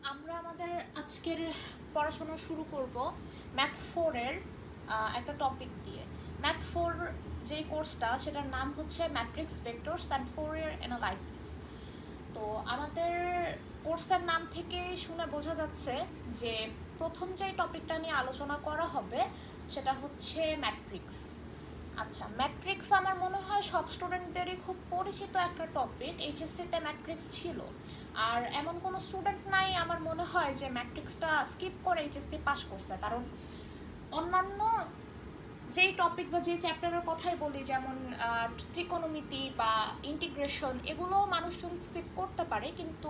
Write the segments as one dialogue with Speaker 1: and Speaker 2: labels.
Speaker 1: আমরা আমাদের আজকের পড়াশোনা শুরু করব ম্যাথ 4 এর একটা টপিক দিয়ে। ম্যাথ 4 যে কোর্সটা সেটার নাম হচ্ছে matrix vectors and Fourier analysis. তো আমাদের কোর্সের নাম থেকে শুনে বোঝা যাচ্ছে যে প্রথম যে টপিকটা নিয়ে আলোচনা করা হবে সেটা হচ্ছে ম্যাট্রিক্স। আচ্ছা, ম্যাট্রিক্স আমার মনে হয় সব স্টুডেন্টদেরই খুব পরিচিত একটা টপিক। এইচএসসিতে ম্যাট্রিক্স ছিল, আর এমন কোনো স্টুডেন্ট নাই আমার মনে হয় যে ম্যাট্রিক্সটা স্কিপ করে এইচএসসি পাস করছে। কারণ অন্যান্য যেই টপিক বা যেই চ্যাপ্টারের কথাই বলি, যেমন ত্রিকোণমিতি বা ইন্টিগ্রেশন, এগুলো মানুষজন স্কিপ করতে পারে, কিন্তু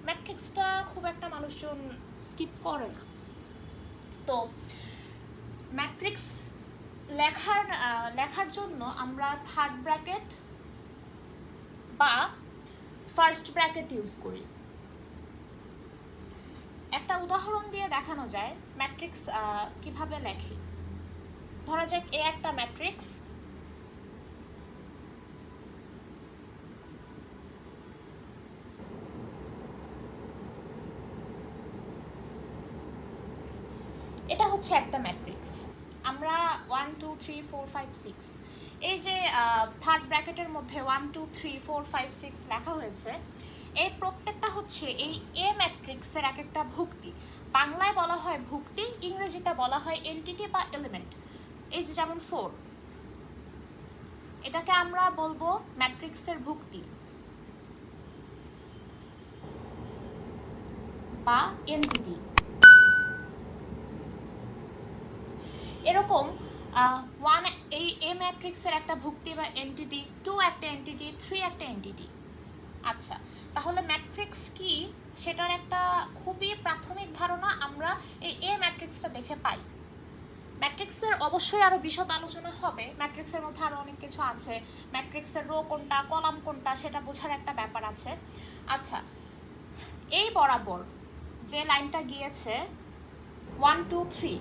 Speaker 1: ম্যাট্রিক্সটা খুব একটা মানুষজন স্কিপ করে না। তো ম্যাট্রিক্স লেখার জন্য আমরা থার্ড ব্র্যাকেট বা ফার্স্ট ব্র্যাকেট ইউজ করি। একটা উদাহরণ দিয়ে দেখানো যায় ম্যাট্রিক্স কিভাবে লেখে। ধরা যাক এ একটা ম্যাট্রিক্স, এটা হচ্ছে একটা ম্যাট্রিক্স। আমরা 1 2 3 4 5 6, এই যে থার্ড ব্র্যাকেটের মধ্যে 1 2 3 4 5 6 লেখা হয়েছে, এই প্রত্যেকটা হচ্ছে এই এ ম্যাট্রিক্সের এক একটা ভুক্তি। বাংলায় বলা হয় ভুক্তি, ইংরেজিতে বলা হয় এন্টিটি বা এলিমেন্ট। এই যে যেমন 4, এটাকে আমরা বলবো ম্যাট্রিক্সের ভুক্তি বা এন্টিটি। এরকম 1 এই এ ম্যাট্রিক্সের একটা ভুক্তি বা এন্টিটি, 2 একটা এন্টিটি, 3 একটা এন্টিটি। আচ্ছা, তাহলে ম্যাট্রিক্স কি সেটার একটা খুবই প্রাথমিক ধারণা আমরা এই এ ম্যাট্রিক্সটা দেখে পাই। ম্যাট্রিক্সের অবশ্যই আরও বিশদ আলোচনা হবে, ম্যাট্রিক্সের মধ্যে আরও অনেক কিছু আছে, ম্যাট্রিক্সের রো কোনটা কলাম কোনটা সেটা বোঝার একটা ব্যাপার আছে। আচ্ছা, এই বরাবর যে লাইনটা গিয়েছে 1 2 3,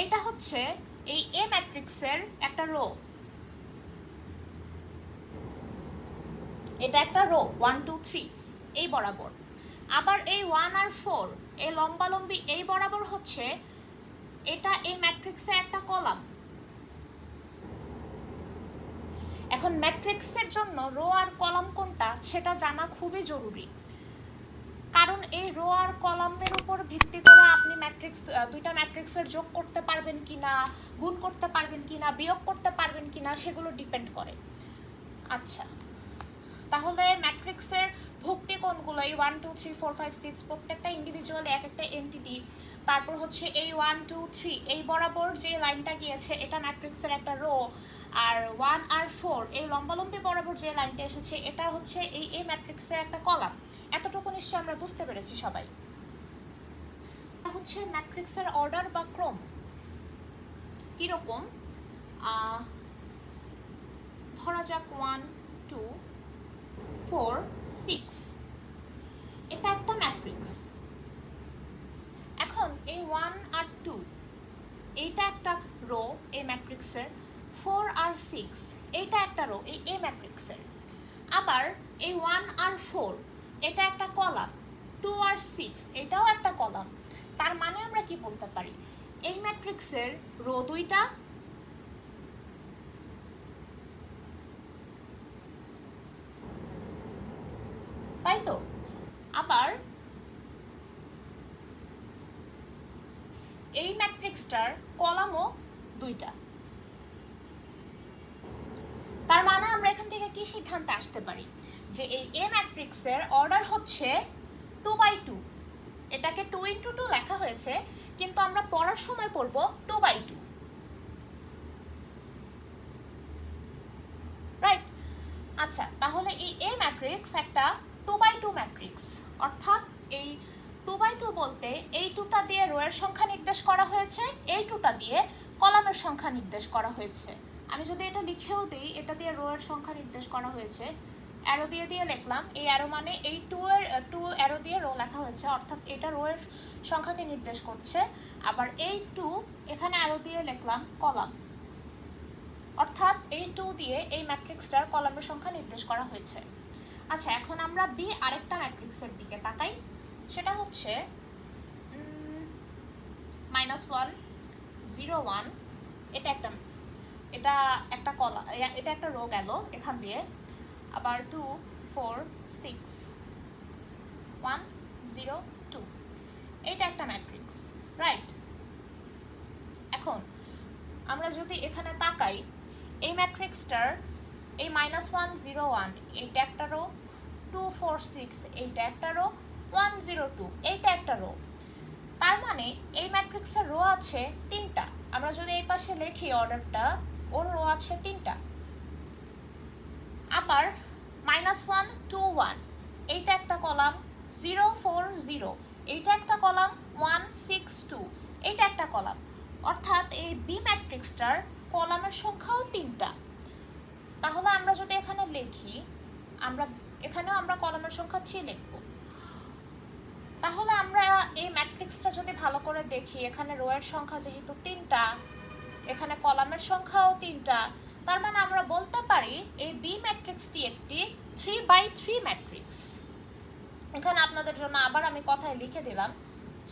Speaker 1: এইটা হচ্ছে এই এ ম্যাট্রিক্সের একটা রো, এটা একটা রো 1 2 3 এই বরাবর। আবার এই 1 আর 4 এই লম্বালম্বি এই বরাবর হচ্ছে এটা এই ম্যাট্রিক্সের একটা কলাম। এখন ম্যাট্রিক্সের জন্য রো আর কলাম কোনটা সেটা জানা খুবই জরুরি, কারণ এই রো আর কলামের উপর ভিত্তি করে আপনি দুইটা ম্যাট্রিক্সের যোগ করতে পারবেন কিনা, গুণ করতে পারবেন কিনা, বিয়োগ করতে পারবেন কিনা সেগুলো ডিপেন্ড করে। আচ্ছা, তাহলে ম্যাট্রিক্সের ভুক্তি কোনগুলো? এই 1 2 3 4 5 6 প্রত্যেকটা ইন্ডিভিজুয়ালি এক একটা এন্টিটি। তারপর হচ্ছে এই 1 2 3 এই বরাবর যে লাইনটা গিয়েছে এটা ম্যাট্রিক্সের একটা রো, আর 1 আর 4 এই লম্বালম্বি বরাবর যে লাইনটা এসেছে এটা হচ্ছে এই ম্যাট্রিক্সের একটা কলাম। এতটুকু নিশ্চয়ই আমরা বুঝতে পেরেছি সবাই। এটা হচ্ছে ম্যাট্রিক্সের অর্ডার বা ক্রম। কিরকম? ধরা যাক 1 2 4 6, এটা একটা ম্যাট্রিক্স। এখন এই 1 আর 2 এইটা একটা রো এই ম্যাট্রিক্সের, 4 আর 6 এইটা একটা রো এই এ ম্যাট্রিক্সের। আবার এই 1 আর 4 এটা একটা কলাম, 2 আর 6 এটাও একটা কলাম। তার মানে আমরা কি বলতে পারি? এই ম্যাট্রিক্সের রো দুইটা, তাই তো? আবার এই ম্যাট্রিক্সটার কলামও দুইটা। তার মানে আমরা এখান থেকে কি সিদ্ধান্তে আসতে পারি? যে এই এ ম্যাট্রিক্সের অর্ডার হচ্ছে 2 বাই 2। এটাকে 2 ইন্টু 2 লেখা হয়েছে, কিন্তু আমরা পড়ার সময় পড়বো 2 বাই 2, রাইট? আচ্ছা, তাহলে এই এ ম্যাট্রিক্স একটা 2 বাই 2 ম্যাট্রিক্স, অর্থাৎ এই 2 বাই 2 বলতে এই 2টা দিয়ে রো এর সংখ্যা নির্দেশ করা হয়েছে, এই 2টা দিয়ে কলামের সংখ্যা নির্দেশ করা হয়েছে। আমি যদি এটা লিখেও দিই, এটা দিয়ে রো এর সংখ্যা নির্দেশ করা হয়েছে, অ্যারো দিয়ে লিখলাম, এই অ্যারো মানে এই 2 অ্যারো দিয়ে রো লেখা হয়েছে, অর্থাৎ এটা রো এর সংখ্যাকে নির্দেশ করছে। আবার এই 2 এখানে অ্যারো দিয়ে লিখলাম কলাম, অর্থাৎ এই 2 দিয়ে এই ম্যাট্রিক্সটার কলামের সংখ্যা নির্দেশ করা হয়েছে। আচ্ছা, এখন আমরা বি আরেকটা ম্যাট্রিক্সের দিকে তাকাই। সেটা হচ্ছে -1 0 1, এটা একটা কলা, এটা একটা রো গেল এখান দিয়ে, আবার 2 4 6 1 0 2, এটা একটা ম্যাট্রিক্স, রাইট? এখন আমরা যদি এখানে তাকাই, এই ম্যাট্রিক্সটার এই -1 0 1 এইটা একটা রো, 2 4 6 এইটা একটা রো, 1 0 2 এইটা একটা রো। তার মানে এই ম্যাট্রিক্সের রো আছে 3টা। আমরা যদি এই পাশে লিখি অর্ডারটা, ওর রো আছে 3টা। আবার -1 2 1 এইটা একটা কলাম, 0 4 0 এইটা একটা কলাম, 1 6 2 এইটা একটা কলাম। অর্থাৎ এই বি ম্যাট্রিক্সটার কলামের সংখ্যাও 3টা। তাহলে আমরা যদি এখানে লিখি, এখানেও আমরা কলামের সংখ্যা 3 লিখব। তাহলে আমরা এই ম্যাট্রিক্সটা যদি ভালো করে দেখি, এখানে রো এর সংখ্যা যেহেতু 3টা, এখানে কলামের সংখ্যাও 3টা, তার মানে আমরা বলতে পারি এই বি ম্যাট্রিক্সটি একটি 3x3 ম্যাট্রিক্স। এখানে আপনাদের জন্য আবার আমি কথায় লিখে দিলাম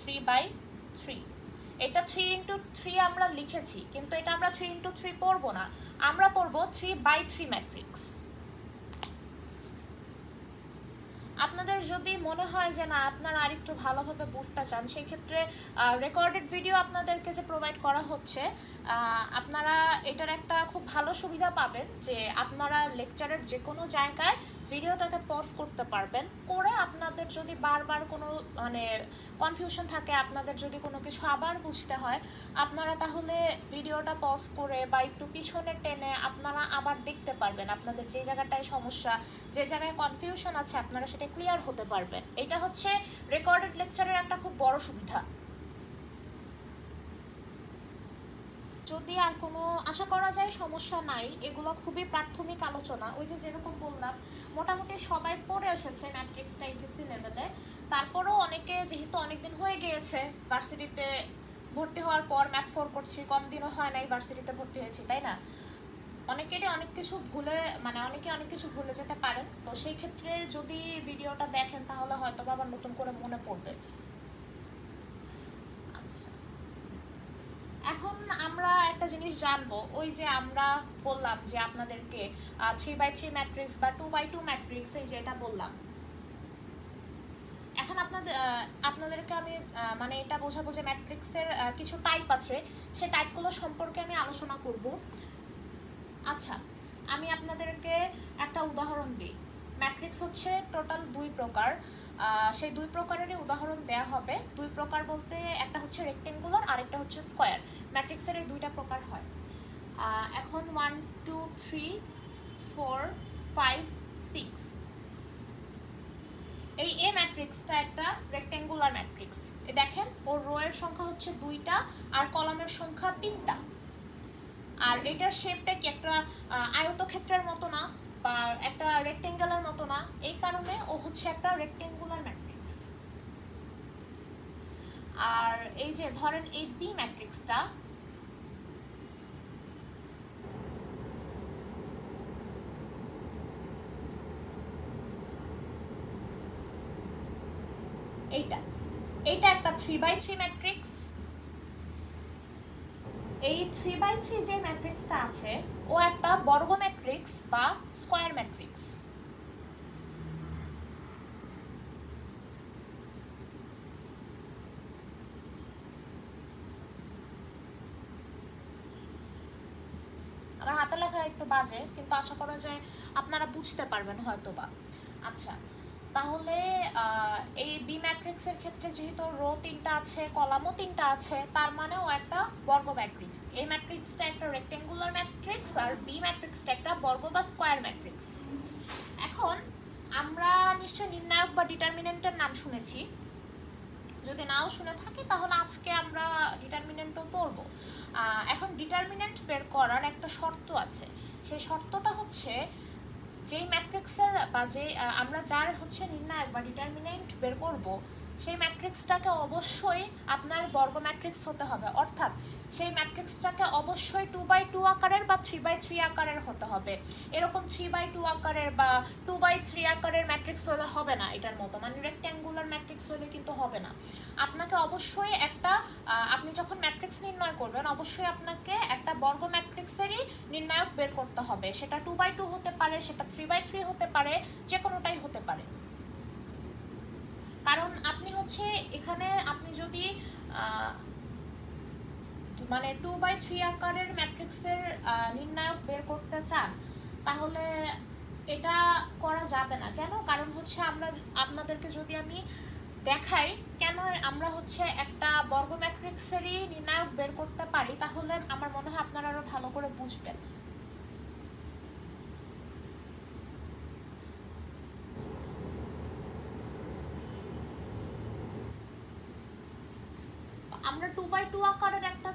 Speaker 1: 3x3। এটা 3x3 আমরা লিখেছি, কিন্তু এটা আমরা 3x3 পড়বো না, আমরা পড়বো 3x3 ম্যাট্রিক্স। আপনাদের যদি মনে হয় যে না আপনারা আরেকটু ভালোভাবে বুঝতে চান, সেই ক্ষেত্রে রেকর্ডেড ভিডিও আপনাদেরকে যে প্রোভাইড করা হচ্ছে, আপনারা এটার একটা খুব ভালো সুবিধা পাবেন যে আপনারা লেকচারের যে কোনো জায়গায় ভিডিওটাকে পজ করতে পারবেন, করে আপনাদের যদি বারবার কোনো মানে কনফিউশন থাকে, আপনাদের যদি কোনো কিছু আবার বুঝতে হয়, আপনারা তাহলে ভিডিওটা পজ করে বা একটু পিছনে টেনে আপনারা আবার দেখতে পারবেন। আপনাদের যে জায়গাটায় সমস্যা, যে জায়গায় কনফিউশন আছে, আপনারা সেটা ক্লিয়ার হতে পারবেন। এটা হচ্ছে রেকর্ডেড লেকচারের একটা খুব বড় সুবিধা। যদি আর কোনো আশা করা যায় সমস্যা নাই, এগুলো খুবই প্রাথমিক আলোচনা। ওই যে যেরকম বললাম, মোটামুটি সবাই পড়ে এসেছে ম্যাট্রিক্সটা এইচএসসি লেভেলে। তারপরেও অনেকে যেহেতু অনেকদিন হয়ে গিয়েছে ভার্সিটিতে ভর্তি হওয়ার পর, ম্যাথ 4 করছি, কম দিনও হয় নাই ভার্সিটিতে ভর্তি হয়েছি, তাই না? অনেকেরই অনেক কিছু অনেকে অনেক কিছু ভুলে যেতে পারেন। তো সেই ক্ষেত্রে যদি ভিডিওটা দেখেন তাহলে হয়তো আবার নতুন করে মনে পড়বে। আচ্ছা, এখন আমরা একটা জিনিস জানবো, ওই যে আমরা বললাম যে আপনাদেরকে 3x3 ম্যাট্রিক্স বা 2x2 ম্যাট্রিক্স, এই যে এটা বললাম। এখন আপনাদেরকে আমি মানে এটা বোঝাবো যে ম্যাট্রিক্সের কিছু টাইপ আছে, সেই টাইপগুলো সম্পর্কে আমি আলোচনা করব। আচ্ছা, আমি আপনাদেরকে একটা উদাহরণ দিই। ম্যাট্রিক্স হচ্ছে টোটাল 2 প্রকার, সেই 2 প্রকারেরই উদাহরণ দেয়া হবে। 2 প্রকার বলতে একটা হচ্ছে রেক্টেঙ্গুলার, আরেকটা হচ্ছে স্কোয়ার। ম্যাট্রিক্সের এই 2টা প্রকার হয়। এখন 1 2 3 4 5 6, এই এ ম্যাট্রিক্সটা একটা রেক্টেঙ্গুলার ম্যাট্রিক্স। দেখেন ওর রো এর সংখ্যা হচ্ছে 2টা আর কলামের সংখ্যা 3টা। আর এটার শেপটা কি একটা আয়তক্ষেত্রের মতো না বা একটা রেক্টেঙ্গেলের মতো না, এই কারণে ও হচ্ছে একটা রেক্টেঙ্গুলার ম্যাট্রিক্স। আর এই যে ধরেন এই বি ম্যাট্রিক্সটা, এইটা একটা 3x3 ম্যাট্রিক্স। এই 3x3 যে ম্যাট্রিক্সটা আছে, ও একটা বর্গ ম্যাট্রিক্স বা স্কয়ার ম্যাট্রিক্স। আমার হাতে লেখা একটু বাজে, কিন্তু আশা করা যায় আপনারা বুঝতে পারবেন হয়তোবা। আচ্ছা, তাহলে এই বি ম্যাট্রিক্সের ক্ষেত্রে যেহেতু রো 3টা আছে, কলামও 3টা আছে, তার মানে ও একটা বর্গ ম্যাট্রিক্স। এই ম্যাট্রিক্সটা একটা রেক্টেঙ্গুলার ম্যাট্রিক্স, আর বি ম্যাট্রিক্সটা একটা বর্গ বা স্কয়ার ম্যাট্রিক্স। এখন আমরা নিশ্চয় নির্ণায়ক বা ডিটারমিনেন্টের নাম শুনেছি। যদি নাও শুনে থাকি তাহলে আজকে আমরা ডিটারমিনেন্টও পড়ব। এখন ডিটারমিনেন্ট বের করার একটা শর্ত আছে। সেই শর্তটা হচ্ছে, যেই ম্যাট্রিক্সের বা যে আমরা যার হচ্ছে নির্ণায়ক বা ডিটারমিনেন্ট বের করব, সেই ম্যাট্রিক্সটাকে অবশ্যই আপনার বর্গ ম্যাট্রিক্স হতে হবে, অর্থাৎ সেই ম্যাট্রিক্সটাকে অবশ্যই 2x2 আকারের বা 3x3 আকারের হতে হবে। এরকম 3x2 আকারের বা 2x3 আকারের ম্যাট্রিক্স হলে হবে না এটার মতো, মানে রেক্ট্যাঙ্গুলার ম্যাট্রিক্স হলে কিন্তু হবে না। আপনাকে অবশ্যই একটা আপনি যখন ম্যাট্রিক্স নির্ণয় করবেন অবশ্যই আপনাকে একটা বর্গ ম্যাট্রিক্সেরই নির্ণায়ক বের করতে হবে। সেটা 2x2 হতে পারে, সেটা 3x3 হতে পারে, যে কোনোটাই হতে পারে। কারণ আপনি হচ্ছে এখানে আপনি যদি মানে 2x3 আকারের ম্যাট্রিক্সের নির্ণায়ক বের করতে চান তাহলে এটা করা যাবে না। কেন? কারণ হচ্ছে আমরা আপনাদেরকে যদি আমি দেখাই কেন আমরা হচ্ছে একটা বর্গ ম্যাট্রিক্সেরই নির্ণায়ক বের করতে পারি, তাহলে আমার মনে হয় আপনারা আরো ভালো করে বুঝবেন। আমরা 2x2 আকারের একটা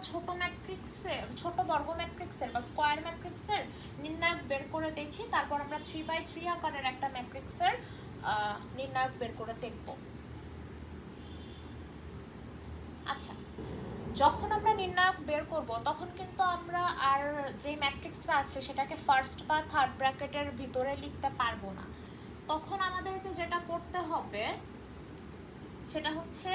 Speaker 1: ছোট বর্গ ম্যাট্রিক্সের বা স্কয়ার ম্যাট্রিক্সের নির্ণায়ক বের করে দেখি, তারপর আমরা 3x3 আকারের একটা ম্যাট্রিক্সের নির্ণায়ক বের করে দেখব। আচ্ছা, যখন আমরা নির্ণায়ক বের করব তখন কিন্তু আমরা আর যে ম্যাট্রিক্সটা আছে সেটাকে ফার্স্ট বা থার্ড ব্র্যাকেটের ভিতরে লিখতে পারবো না। তখন আমাদেরকে যেটা করতে হবে সেটা হচ্ছে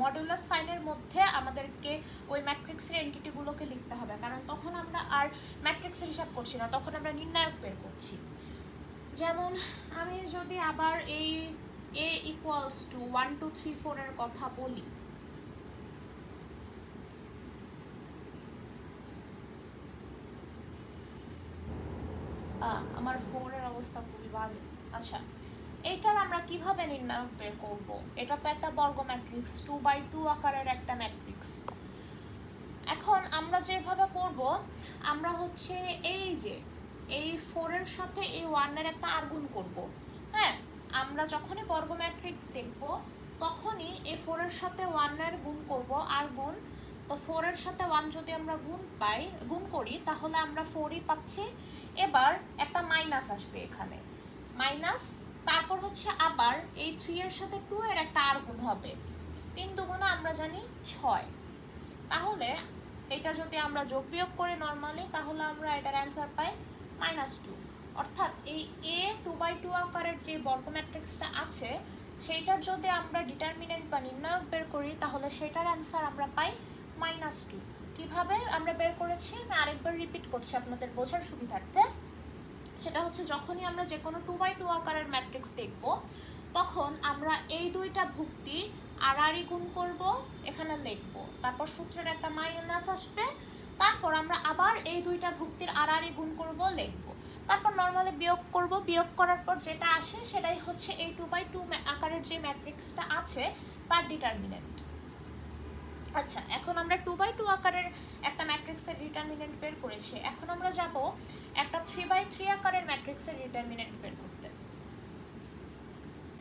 Speaker 1: মডুলাস সাইনের মধ্যে আমাদেরকে ওই ম্যাট্রিক্সের এন্টিটিগুলোকে লিখতে হবে, কারণ তখন আমরা আর ম্যাট্রিক্সের হিসাব করছি না, তখন আমরা নির্ণায়ক বের করছি। যেমন আমি যদি আবার এই a ইকুয়ালস টু 1 2 3 4 এর কথা বলি, আমার ফোনের অবস্থা খুবই বাজে। আচ্ছা, এইটার আমরা কিভাবে নির্ণায়ক বের করব? এটা তো একটা বর্গ ম্যাট্রিক্স, 2x2 আকারের একটা ম্যাট্রিক্স। এখন আমরা যেভাবে করব, আমরা হচ্ছে এই যে এই 4 এর সাথে এই 1 এর একটা আর গুণ করব। হ্যাঁ, আমরা যখনই বর্গ ম্যাট্রিক্স দেখব তখনই এই 4 এর সাথে 1 এর গুণ করব, আর গুণ। তো 4 এর সাথে 1 যদি আমরা গুণ করি তাহলে আমরা 4ই পাচ্ছি। এবার একটা মাইনাস আসবে এখানে, মাইনাস, তারপর হচ্ছে আবার এই 3 এর সাথে 2 এর একটা আর গুণ হবে, 3 দুগুণে আমরা জানি 6। তাহলে এটা যদি আমরা যোগ বিয়োগ করি নর্মালি তাহলে আমরা এটার অ্যান্সার পাই -2। অর্থাৎ এই a 2x2 আকারের যে বর্গ ম্যাট্রিক্সটা আছে সেইটার যদি আমরা ডিটারমিনেন্ট বা নির্ণায়ক বের করি তাহলে সেটার অ্যান্সার আমরা পাই -2। কিভাবে আমরা বের করেছি আমি আরেকবার রিপিট করছি আপনাদের বোঝার সুবিধার্থে। সেটা হচ্ছে যখনই আমরা যে কোনো 2x2 আকারের ম্যাট্রিক্স দেখব তখন আমরা এই দুইটা ভুক্তি আর গুণ করব, এখানে লিখব, তারপর সূত্রের একটা মাইনাস আসবে, তারপর আমরা আবার এই দুইটা ভুক্তির আর গুণ করব, লিখব, তারপর নর্মালি বিয়োগ করব। বিয়োগ করার পর যেটা আসে সেটাই হচ্ছে এই 2x2 আকারের যে ম্যাট্রিক্সটা আছে তার ডিটারমিনেন্ট। আচ্ছা, এখন আমরা 2x2 আকারের একটা ম্যাট্রিক্সের ডিটারমিনেন্ট বের করেছি, এখন আমরা যাব একটা 3x3 আকারের ম্যাট্রিক্সের ডিটারমিনেন্ট বের করতে।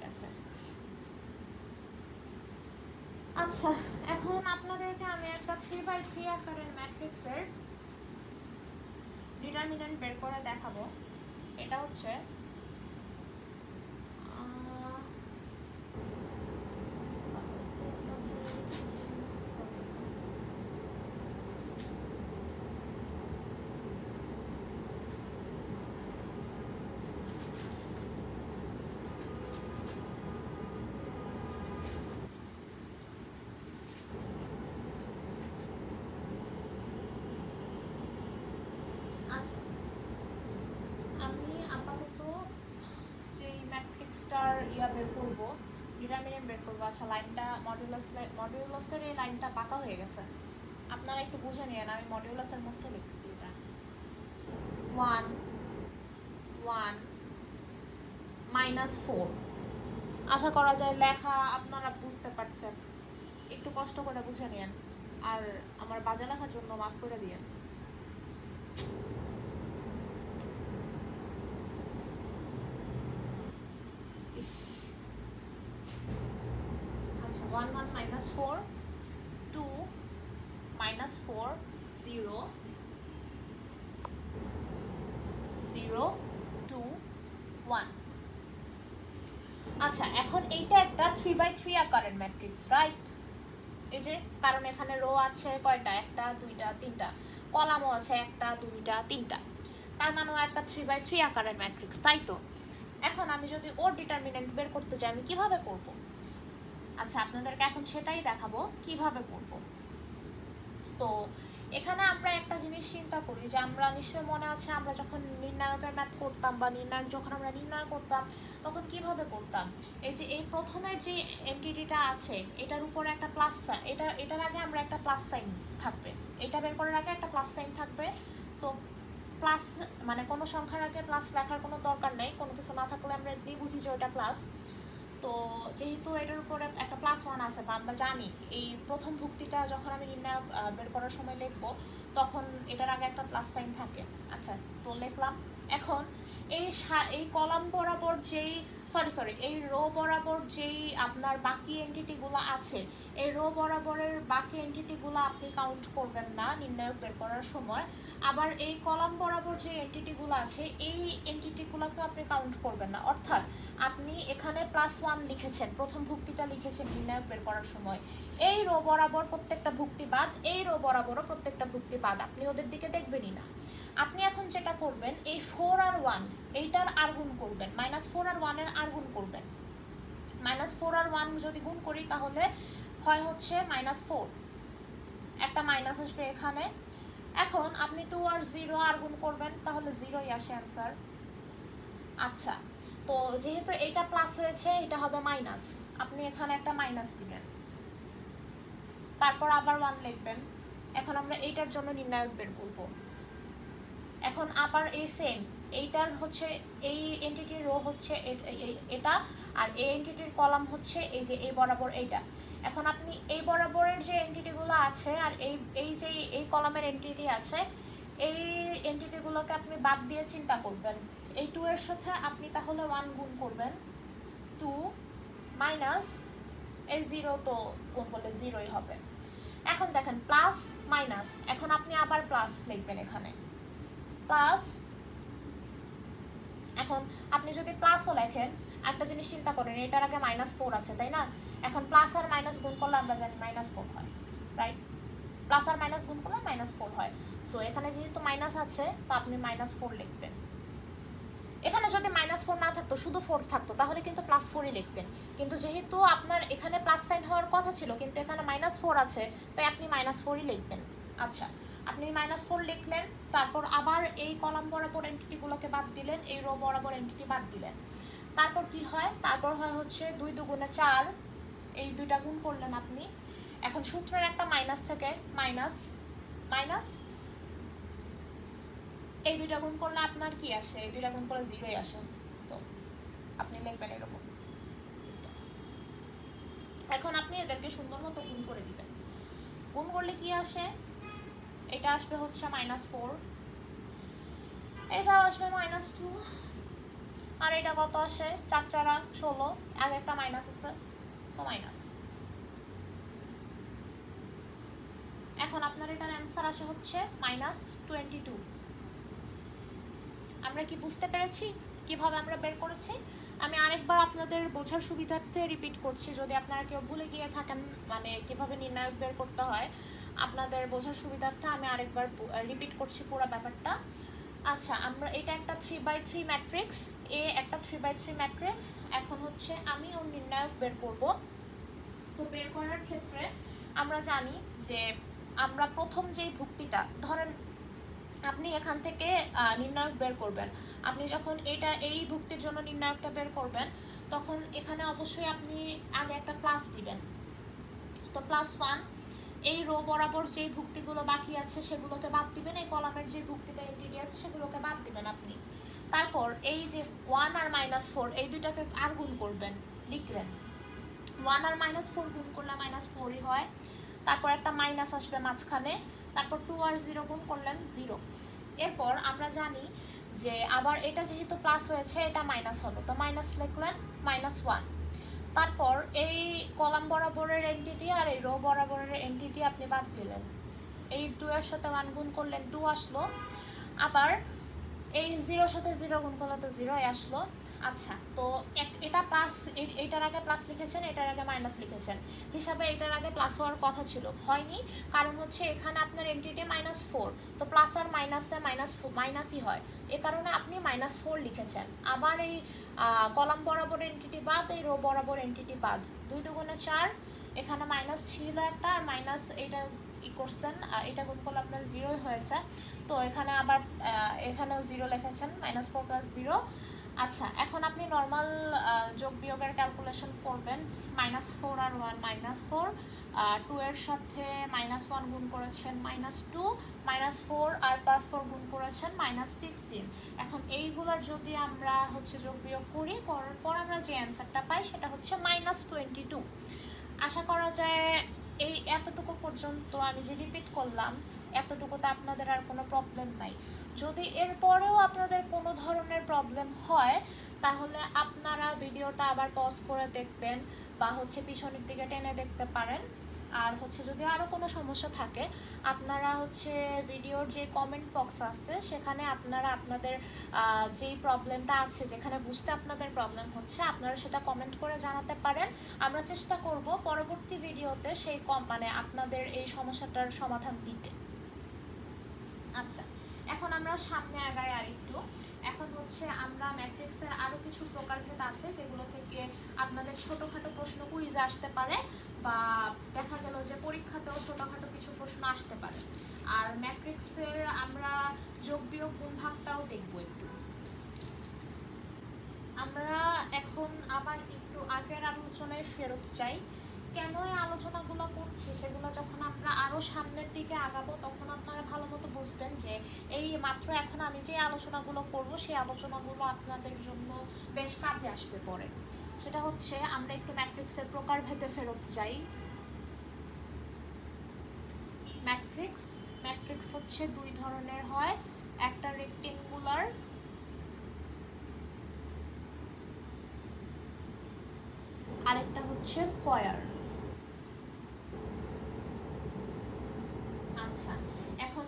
Speaker 1: আচ্ছা আচ্ছা, এখন আপনাদেরকে আমি একটা 3x3 আকারের ম্যাট্রিক্সের ডিটারমিনেন্ট বের করে দেখাবো। এটা হচ্ছে আমি আপাতত সেই ম্যাট্রিক্সটার বের করবো, ডিটারমিনেন্ট বের করবো। আচ্ছা, লাইনটা মডিউলাসের এই লাইনটা বাঁকা হয়ে গেছে, আপনারা একটু বুঝে নিন। আমি মডিউলাসের মধ্যে লিখছি এটা 1 1 -4। আশা করা যায় লেখা আপনারা বুঝতে পারছেন, একটু কষ্ট করে বুঝে নিন আর আমার বাজে লেখার জন্য মাফ করে দিয়েন। আচ্ছা, 1 1 -4 2 -4 0 0 2 1। আচ্ছা, এখন এইটা একটা 3x3 আকারের ম্যাট্রিক্স, রাইট? এই যে, কারণ এখানে রো আছে কয়টা, একটা দুইটা তিনটা, কলামও আছে একটা দুইটা তিনটা, তার মানেও একটা 3x3 আকারের ম্যাট্রিক্স, তাই তো? এখন আমি যদি ওর ডিটারমিনেন্ট বের করতে চাই আমি কিভাবে করব? আচ্ছা, আপনাদেরকে এখন সেটাই দেখাবো কিভাবে করব। তো এখানে আমরা একটা জিনিস চিন্তা করি যে আমরা নিশ্চয়ই মনে আছে আমরা যখন নির্ণায়কের ম্যাথ করতাম বা নির্ণায়ক যখন আমরা নির্ণয় করতাম তখন কিভাবে করতাম। এই যে এই প্রথমের যে এন্টিটিটা আছে এটার উপরে একটা প্লাস সাইন, এটার আগে আমরা একটা প্লাস সাইন থাকবে, এটা বের করার আগে একটা প্লাস সাইন থাকবে। তো প্লাস মানে কোনো সংখ্যার আগে প্লাস লেখার কোনো দরকার নেই, কোনো কিছু না থাকলে আমরা এমনি বুঝি যে ওটা প্লাস। তো যেহেতু এটার উপরে একটা +1 আছে বা আমরা জানি এই প্রথম ভুক্তিটা যখন আমি নির্ণায়ক বের করার সময় লিখবো তখন এটার আগে একটা প্লাস সাইন থাকে। আচ্ছা, তো লিখলাম। এখন এই কলাম বরাবর যেই এই রো বরাবর যেই আপনার বাকি এন্টিটিগুলো আছে এই রো বরাবরের বাকি এন্টিটিগুলো আপনি কাউন্ট করবেন না নির্ণায়ক বের করার সময়। আবার এই কলাম বরাবর যে এন্টিটিগুলো আছে এই এন্টিটিগুলোকে আপনি কাউন্ট করবেন না, অর্থাৎ আপনি এখানে +1 লিখেছেন, প্রথম ভুক্তিটা লিখেছেন নির্ণায়ক বের করার সময়, এই রো বরাবর প্রত্যেকটা ভুক্তি বাদ, এই রো বরাবরও প্রত্যেকটা ভুক্তি বাদ, আপনি ওদের দিকে দেখবেনই না। আপনি এখন যেটা করবেন এই 4 আর 1 এইটার আর গুণ করবেন, -4 আর 1 এর আর গুণ করবেন। -4 আর 1 যদি গুণ করি তাহলে হয় হচ্ছে -4, একটা মাইনাস আসবে এখানে। এখন আপনি 2 আর 0 আর গুণ করবেন তাহলে 0ই আসে অ্যান্সার। আচ্ছা, তো যেহেতু এটা প্লাস হয়েছে এটা হবে মাইনাস, আপনি এখানে একটা মাইনাস দিবেন, তারপর আবার 1 লিখবেন। এখন আমরা এইটার জন্য নির্ণায়ক বের করব। এখন আবার এই সেম এইটার হচ্ছে এই এন্টিটির রো হচ্ছে এটা, আর এই এন্টিটির কলাম হচ্ছে এই যে এই বরাবর এইটা। এখন আপনি এই বরাবরের যে এন্টিটিগুলো আছে আর এই যে এই কলামের এন্টিটি আছে এই এন্টিটিগুলোকে আপনি বাদ দিয়ে চিন্তা করবেন। এই 2 এর সাথে আপনি তাহলে 1 গুণ করবেন, 2 মাইনাস এই 0 তো গুণ করলে 0ই হবে। এখন দেখেন প্লাস মাইনাস, এখন আপনি আবার প্লাস লিখবেন এখানে প্লাস। এখন আপনি যদি প্লাসও লেখেন একটা জিনিস চিন্তা করেন এটার আগে -4 আছে তাই না, এখন প্লাস আর মাইনাস গুণ করলে আমরা জানি -4 হয়, রাইট? প্লাস আর মাইনাস গুণ করলে -4 হয়। সো এখানে যেহেতু মাইনাস আছে তো আপনি -4 লিখবেন। এখানে যদি -4 না থাকতো শুধু 4 থাকতো তাহলে কিন্তু +4ই লিখতেন, কিন্তু যেহেতু আপনার এখানে প্লাস সাইন হওয়ার কথা ছিল কিন্তু এখানে -4 আছে তাই আপনি -4ই লিখবেন। আচ্ছা, আপনি -4 লিখলেন, তারপর আবার এই কলাম বরাবর এন্টিটিগুলোকে বাদ দিলেন, এই রো বরাবর এন্টিটি বাদ দিলেন। তারপর কি হয়, তারপর হয় হচ্ছে 2 দুগুণে 4, এই দুইটা গুণ করলেন আপনি। এখন সূত্রের একটা মাইনাস থেকে মাইনাস মাইনাস এই দুইটা গুণ করলে আপনার কি আসে, এই দুইটা গুণ করলে 0ই আসে। তো আপনি লিখবেন এরকম। এখন আপনি এদেরকে সুন্দর মতো গুণ করে দিবেন। গুণ করলে কি আসে, এটা আসবে হচ্ছে -4, এটা আসবে -2, আর এটা কত আসে 4 4 16, আগে একটা মাইনাস আছে সো মাইনাস। এখন আপনার এটার অ্যান্সার আসে হচ্ছে -22। আমরা কি বুঝতে পেরেছি কিভাবে আমরা বের করেছি? আমি আরেকবার আপনাদের বোঝার সুবিধার্থে রিপিট করছি, যদি আপনারা কেউ ভুলে গিয়ে থাকেন মানে কিভাবে নির্ণায়ক বের করতে হয়, আপনাদের বোঝার সুবিধার্থে আমি আরেকবার রিপিট করছি পুরো ব্যাপারটা। আচ্ছা, আমরা এটা একটা 3x3 ম্যাট্রিক্স, এ একটা 3x3 ম্যাট্রিক্স। এখন হচ্ছে আমি ওর নির্ণায়ক বের করব। তো বের করার ক্ষেত্রে আমরা জানি যে আমরা প্রথম যেই ভুক্তিটা ধরেন আপনি এখান থেকে নির্ণায়ক বের করবেন, আপনি যখন এই ভুক্তির জন্য নির্ণায়কটা বের করবেন তখন এখানে অবশ্যই আপনি আগে একটা প্লাস দিবেন। তো +1 এই রো বরাবর যেই ভুক্তিগুলো বাকি আছে সেগুলোকে বাদ দিবেন, এই কলামের যে ভুক্তিটা এন্টিটি আছে সেগুলোকে বাদ দিবেন আপনি। তারপর এই যে 1 আর -4 এই দুইটাকে আর গুণ করবেন, লিখলেন 1 আর -4 গুণ করলে -4ই হয়। তারপর একটা মাইনাস আসবে মাঝখানে, তারপর 2 আর 0 গুণ করলেন 0। এরপর আমরা জানি যে আবার এটা যেহেতু প্লাস হয়েছে এটা মাইনাস হবে, তো মাইনাস লিখলেন -1। তারপর এই কলাম বরাবরের এন্টিটি আর এই রো বরাবরের এন্টিটি আপনি বাদ দিলেন, এই 2 এর সাথে 1 গুণ করলেন 2 আসলো। আবার এই জিরোর সাথে জিরো গুণ করলে তো জিরোই আসলো। আচ্ছা, তো এটা প্লাস, এইটার আগে প্লাস লিখেছেন, এটার আগে মাইনাস লিখেছেন, হিসাবে এটার আগে প্লাস হওয়ার কথা ছিল, হয়নি, কারণ হচ্ছে এখানে আপনার এন্টিটি -4, তো প্লাস আর মাইনাসে মাইনাসই হয়, এ কারণে আপনি -4 লিখেছেন। আবার এই কলাম বরাবর এন্টিটি বাদ, এই রো বরাবর এন্টিটি বাদ, 2 দুগুণে 4, এখানে মাইনাস ছিল একটা, আর মাইনাস এইটা করছেন, এটা গুণ করলে আপনার জিরোই হয়েছে, তো এখানে আবার এখানেও জিরো লিখেছেন, -4 + 0। আচ্ছা, এখন আপনি নর্মাল যোগ বিয়োগের ক্যালকুলেশন করবেন। -4 আর 1 -4, 2 এর সাথে -1 গুণ করেছেন -2, -4 আর +4 গুণ করেছেন -16। এখন এইগুলোর যদি আমরা হচ্ছে যোগ বিয়োগ করি, করার পর আমরা যে অ্যান্সারটা পাই সেটা হচ্ছে -22। আশা করা যায় এই এতটুকু পর্যন্ত আমি যে রিপিট করলাম, এতটুকুতে আপনাদের আর কোনো প্রবলেম নাই। যদি এরপরেও আপনাদের কোনো ধরনের প্রবলেম হয়, তাহলে আপনারা ভিডিওটা আবার পজ করে দেখবেন, বা হচ্ছে পিছনের দিকে টেনে দেখতে পারেন। আর হচ্ছে যদি আরও কোনো সমস্যা থাকে, আপনারা হচ্ছে ভিডিওর যে কমেন্ট বক্স আছে সেখানে আপনারা আপনাদের যেই প্রবলেমটা আছে, যেখানে বুঝতে আপনাদের প্রবলেম হচ্ছে, আপনারা সেটা কমেন্ট করে জানাতে পারেন। আমরা চেষ্টা করব পরবর্তী ভিডিওতে সেই মানে আপনাদের এই সমস্যাটার সমাধান দিতে। আচ্ছা, এখন আমরা সামনে আগাই আরেকটু। এখন হচ্ছে আমরা ম্যাট্রিক্সের আরও কিছু প্রকারভেদ আছে, যেগুলো থেকে আপনাদের ছোটোখাটো প্রশ্ন কুইজে আসতে পারে, বা দেখা গেল যে পরীক্ষাতেও ছোটোখাটো কিছু প্রশ্ন আসতে পারে। আর ম্যাট্রিক্সের আমরা যোগ বিয়োগ গুণ ভাগটাও দেখবো একটু। আমরা এখন আবার একটু আগের আলোচনায় ফেরত চাই। কেন এই আলোচনাগুলো করছি সেগুলো যখন আমরা আরও সামনের দিকে আগাবো, তখন আপনারা ভালো মতো বুঝবেন যে এই মাত্র এখন আমি যে আলোচনাগুলো করব, সেই আলোচনাগুলো আপনাদের জন্য বেশ কাজে আসবে পরে। সেটা হচ্ছে আমরা একটু ম্যাট্রিক্সের প্রকারভেদে ফেরত যাই। ম্যাট্রিক্স হচ্ছে দুই ধরনের হয়, একটা রেক্টেঙ্গুলার, আরেকটা হচ্ছে স্কয়ার। আচ্ছা, এখন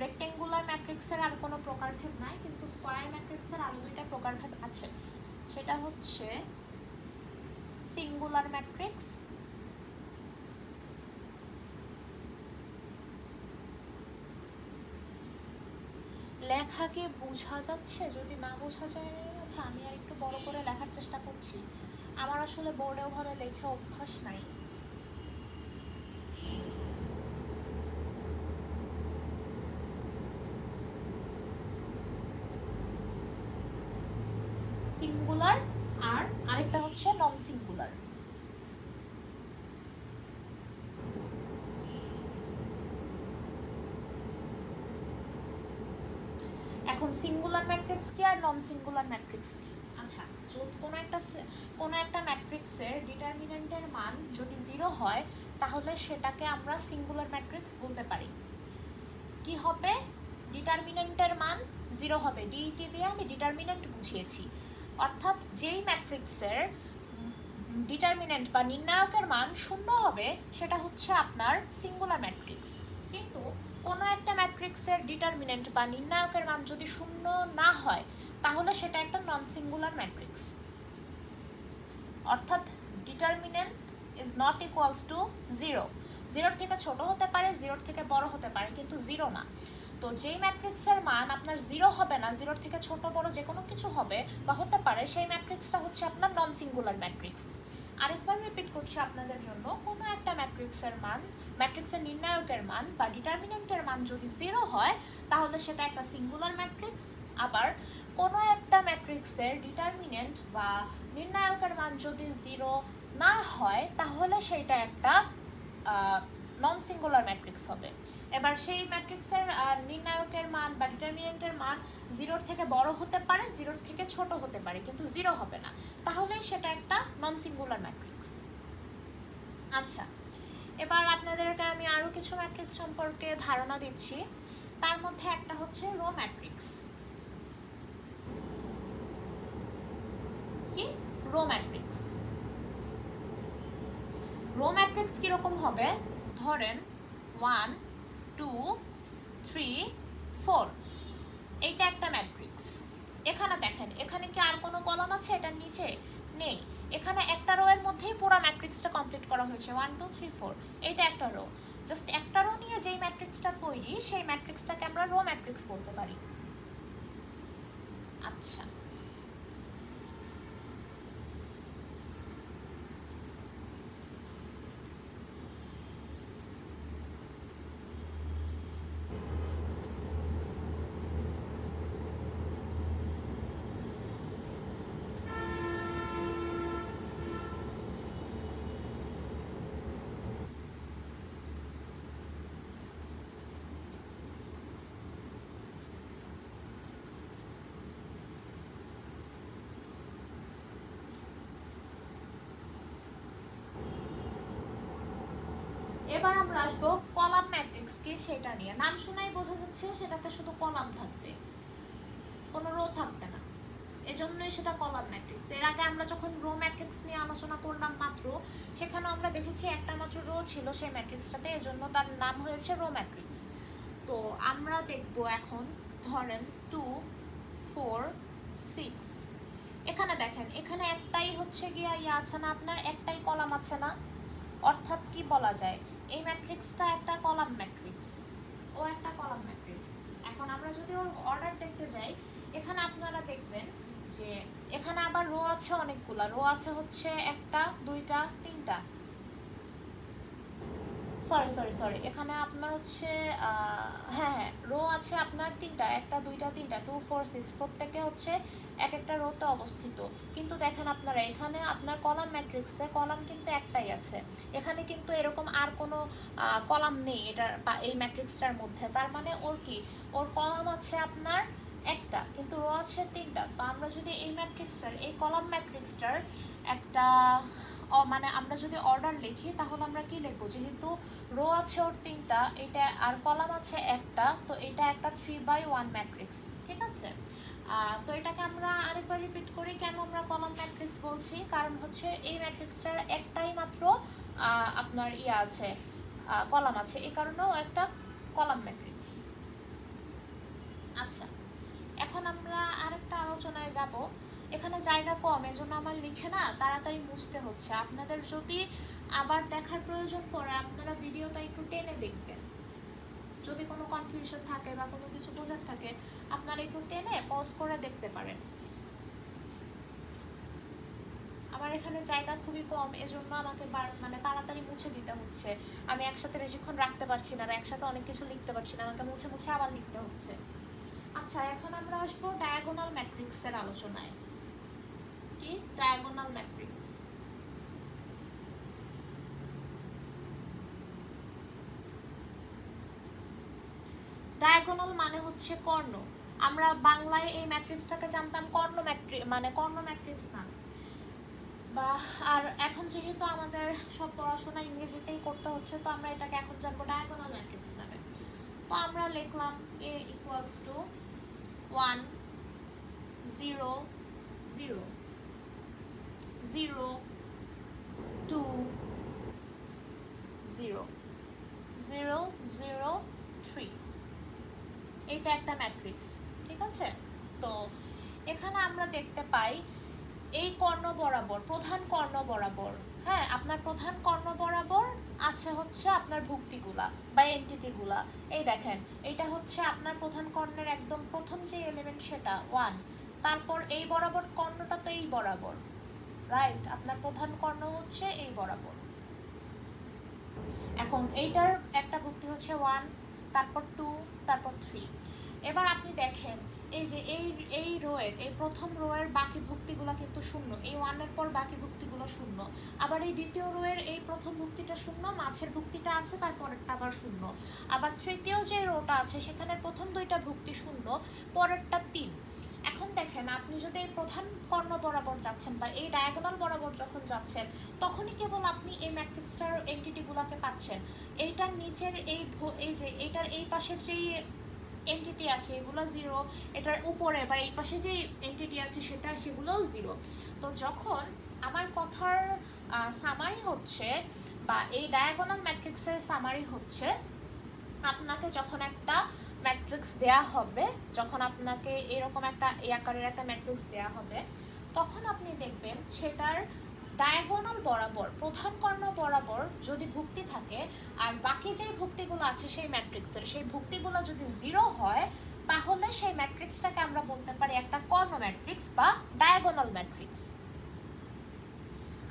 Speaker 1: রেক্টেঙ্গুলার ম্যাট্রিক্সের আর কোনো প্রকারভেদ নাই, কিন্তু স্কয়ার ম্যাট্রিক্সের আরও দুইটা প্রকারভেদ আছে। সেটা হচ্ছে সিঙ্গুলার ম্যাট্রিক্স লেখা কি বোঝা যাচ্ছে? যদি না বোঝা যায়, আচ্ছা আমি আর একটু বড় করে লেখার চেষ্টা করছি, আমার আসলে বোর্ডে ওভাবে লেখা অভ্যাস নাই। সিঙ্গুলার আর আরেকটা হচ্ছে নন সিঙ্গুলার। এখন সিঙ্গুলার ম্যাট্রিক্স কি আর নন সিঙ্গুলার ম্যাট্রিক্স কি? আচ্ছা, যদি কোনো একটা ম্যাট্রিক্সের ডিটারমিনেন্টের মান যদি 0 হয়, তাহলে সেটাকে আমরা সিঙ্গুলার ম্যাট্রিক্স বলতে পারি। কি হবে? ডিটারমিনেন্টের মান 0 হবে, ডিইটি দিয়ে আমি ডিটারমিনেন্ট বুঝিয়েছি। অর্থাৎ যেই ম্যাট্রিক্সের ডিটারমিনেন্ট বা নির্ণায়কের মান 0 হবে, সেটা হচ্ছে আপনার সিঙ্গুলার ম্যাট্রিক্স। কিন্তু কোনো একটা ম্যাট্রিক্সের ডিটারমিনেন্ট বা নির্ণায়কের মান যদি 0 না হয়, তাহলে সেটা একটা নন সিঙ্গুলার ম্যাট্রিক্স। অর্থাৎ determinant is not equals to 0। 0 থেকে ছোট হতে পারে, 0 থেকে বড় হতে পারে, কিন্তু 0 না। তো যেই ম্যাট্রিক্সের মান আপনার 0 হবে না, 0 থেকে ছোট বড় যে কোনো কিছু হবে বা হতে পারে, সেই ম্যাট্রিক্সটা হচ্ছে আপনার নন সিঙ্গুলার ম্যাট্রিক্স। আরেকবার রিপিট করছি আপনাদের জন্য, কোনো একটা ম্যাট্রিক্সের নির্ণায়কের মান বা ডিটারমিনেন্টের মান যদি 0 হয়, তাহলে সেটা একটা সিঙ্গুলার ম্যাট্রিক্স। আবার কোনো একটা ম্যাট্রিক্সের ডিটারমিনেন্ট বা নির্ণায়কের মান যদি 0 না হয়, তাহলে সেটা একটা নন সিঙ্গুলার ম্যাট্রিক্স হবে। এবার সেই ম্যাট্রিক্সের নির্ণায়কের মান বা ডিটারমিনেন্টের মান 0 থেকে বড় হতে পারে, 0 থেকে ছোট হতে পারে, কিন্তু 0 হবে না, তাহলেই সেটা একটা নন সিঙ্গুলার ম্যাট্রিক্স। আচ্ছা, এবার আপনাদেরকে আমি আরও কিছু ম্যাট্রিক্স সম্পর্কে ধারণা দিচ্ছি। তার মধ্যে একটা হচ্ছে রো ম্যাট্রিক্স। কি? Row matrix. রো ম্যাট্রিক্স কিরকম হবে? ধরেন 1 2 3 4, এইটা একটা ম্যাট্রিক্স। এখানে দেখেন, এখানে কি আর কোনো কলাম আছে এটার নিচে? নেই। এখানে একটা রো এর মধ্যেই পুরো ম্যাট্রিক্সটা কমপ্লিট করা হয়েছে, 1 2 3 4। এইটা একটা রো। জাস্ট একটা রো নিয়ে যেই ম্যাট্রিক্সটা তৈরি সেই ম্যাট্রিক্সটাকে আমরা রো ম্যাট্রিক্স বলতে পারি। আচ্ছা, এবার আমরা আসবো কলাম ম্যাট্রিক্স কি সেটা নিয়ে। নাম শুনেই বোঝা যাচ্ছে সেটাতে শুধু কলাম থাকবে, কোনো রো থাকবে না, এজন্যই সেটা কলাম ম্যাট্রিক্স। এর আগে আমরা যখন রো ম্যাট্রিক্স নিয়ে আলোচনা করলাম মাত্র, সেখানে আমরা দেখেছি একটা মাত্র রো ছিল সেই ম্যাট্রিক্সটাতে, এজন্য তার নাম হয়েছে রো ম্যাট্রিক্স। তো আমরা দেখব এখন, ধরেন 2 4 6। এখানে দেখেন, এখানে একটাই হচ্ছে গিয়া আছে না, আপনার একটাই কলাম আছে না, অর্থাৎ কি বলা যায়, এই ম্যাট্রিক্সটা একটা কলাম ম্যাট্রিক্স, ও একটা কলাম ম্যাট্রিক্স। এখন আমরা যদি ওর অর্ডার দেখতে যাই, এখানে আপনারা দেখবেন যে এখানে আবার রো আছে অনেকগুলা, রো আছে হচ্ছে একটা দুইটা তিনটা, সরি সরি সরি, এখানে আপনার হচ্ছে হ্যাঁ হ্যাঁ, রো আছে আপনার তিনটা, একটা দুইটা তিনটা, 2 4 6, প্রত্যেকে হচ্ছে এক একটা রোতে অবস্থিত। কিন্তু দেখেন আপনারা এখানে আপনার কলাম ম্যাট্রিক্সে কলাম কিন্তু একটাই আছে, এখানে কিন্তু এরকম আর কোনো কলাম নেই এটার এই ম্যাট্রিক্সটার মধ্যে। তার মানে ওর কি, ওর কলাম আছে আপনার একটা, কিন্তু রো আছে তিনটা। তো আমরা যদি এই ম্যাট্রিক্সটার, এই কলাম ম্যাট্রিক্সটার একটা মানে আমরা যদি অর্ডার লিখি, তাহলে আমরা কি লিখবো, যেহেতু রো আছে ওর তিনটা, এটা আর কলাম আছে একটা, তো এটা একটা 3/1 ম্যাট্রিক্স, ঠিক আছে। তো এটাকে আমরা আরেকবার রিপিট করি, কেন আমরা কলাম ম্যাট্রিক্স বলছি, কারণ হচ্ছে এই ম্যাট্রিক্সটার একটাই মাত্র আপনার আছে, কলাম আছে, এই কারণেও একটা কলাম ম্যাট্রিক্স। আচ্ছা, এখন আমরা আরেকটা আলোচনায় যাব। এখানে জায়গা কম, এজন্য আমার লিখে না তাড়াতাড়ি মুছতে হচ্ছে। আপনাদের যদি আবার দেখার প্রয়োজন পড়ে, আপনারা ভিডিওটা একটু টেনে দেখবেন। যদি কোনো কনফিউশন থাকে বা কোনো কিছু বোঝার থাকে, আপনারা একটু টেনে পজ করে দেখতে পারেন। আমার এখানে জায়গা খুবই কম, এজন্য আমাকে মানে তাড়াতাড়ি মুছে দিতে হচ্ছে। আমি একসাথে বেশিক্ষণ রাখতে পারছি না, আর একসাথে অনেক কিছু লিখতে পারছি না, আমাকে মুছে মুছে আবার লিখতে হচ্ছে। আচ্ছা, এখন আমরা আসবো ডায়াগোনাল ম্যাট্রিক্সের আলোচনায়। কি ডায়াগোনাল ম্যাট্রিক্স? ডায়াগোনাল মানে হচ্ছে কর্ণ। আমরা বাংলায় এই ম্যাট্রিক্সটাকে জানতাম কর্ণ ম্যাট্রিক্স, মানে কর্ণ ম্যাট্রিক্স না বা। আর এখন যেহেতু আমাদের সব পড়াশোনা ইংরেজিতেই করতে হচ্ছে, তো আমরা এটাকে এখন জানবো ডায়াগোনাল ম্যাট্রিক্স নামে। তো আমরা লিখলাম a equals to 1 0 0 0 2 0 0 0 3। এটা একটা ম্যাট্রিক্স, ঠিক আছে। তো এখানে আমরা দেখতে পাই এই কর্ণ বরাবর, প্রধান কর্ণ বরাবর, হ্যাঁ আপনার প্রধান কর্ণ বরাবর আছে হচ্ছে আপনার ভুক্তিগুলা বা এন্টিটিগুলা। এই দেখেন, এটা হচ্ছে আপনার প্রধান কর্ণের একদম প্রথম যে এলিমেন্ট সেটা 1, তারপর এই বরাবর কর্ণটা তো এই বরাবর, রাইট, আপনার প্রধান কর্ণ হচ্ছে এই বরাবর। এখন এইটার একটা ভুক্তি হচ্ছে 1, তারপর 2, তারপর 3। এবার আপনি দেখেন এই যে এই রোয়ের, এই প্রথম রোয়ের বাকি ভুক্তিগুলো কিন্তু শূন্য, এই 1 এর পর বাকি ভুক্তিগুলো শূন্য। আবার এই দ্বিতীয় রোয়ের এই প্রথম ভুক্তিটা শূন্য, মাঝের ভুক্তিটা আছে, তারপরেরটা আবার শূন্য। আবার তৃতীয় যে রোটা আছে সেখানে প্রথম দুইটা ভুক্তি শূন্য, পরেরটা 3। এখন দেখেন, আপনি যদি এই প্রধান কর্ণ বরাবর যাচ্ছেন বা এই ডায়াগোনাল বরাবর যখন যাচ্ছেন, তখনই কেবল আপনি এই ম্যাট্রিক্সটার এন্টিটিগুলোকে পাচ্ছেন। এইটার নিচের এই যে এইটার এই পাশের যেই এন্টিটি আছে এগুলো 0, এটার উপরে বা এই পাশে যে এন্টিটি আছে সেগুলোও 0। তো যখন আমার কথার সামারি হচ্ছে বা এই ডায়াগোনাল ম্যাট্রিক্সের সামারি হচ্ছে, আপনাকে যখন একটা ম্যাট্রিক্স দেয়া হবে, যখন আপনাকে এরকম একটা এই আকারের একটা ম্যাট্রিক্স দেয়া হবে, তখন আপনি দেখবেন সেটার ডায়াগোনাল বরাবর, প্রধান কর্ণ বরাবর যদি ভুক্তি থাকে আর বাকি যে ভুক্তিগুলো আছে সেই ম্যাট্রিক্সের, সেই ভুক্তিগুলো যদি 0 হয়, তাহলে সেই ম্যাট্রিক্সটাকে আমরা বলতে পারি একটা কর্ণ ম্যাট্রিক্স বা ডায়াগোনাল ম্যাট্রিক্স।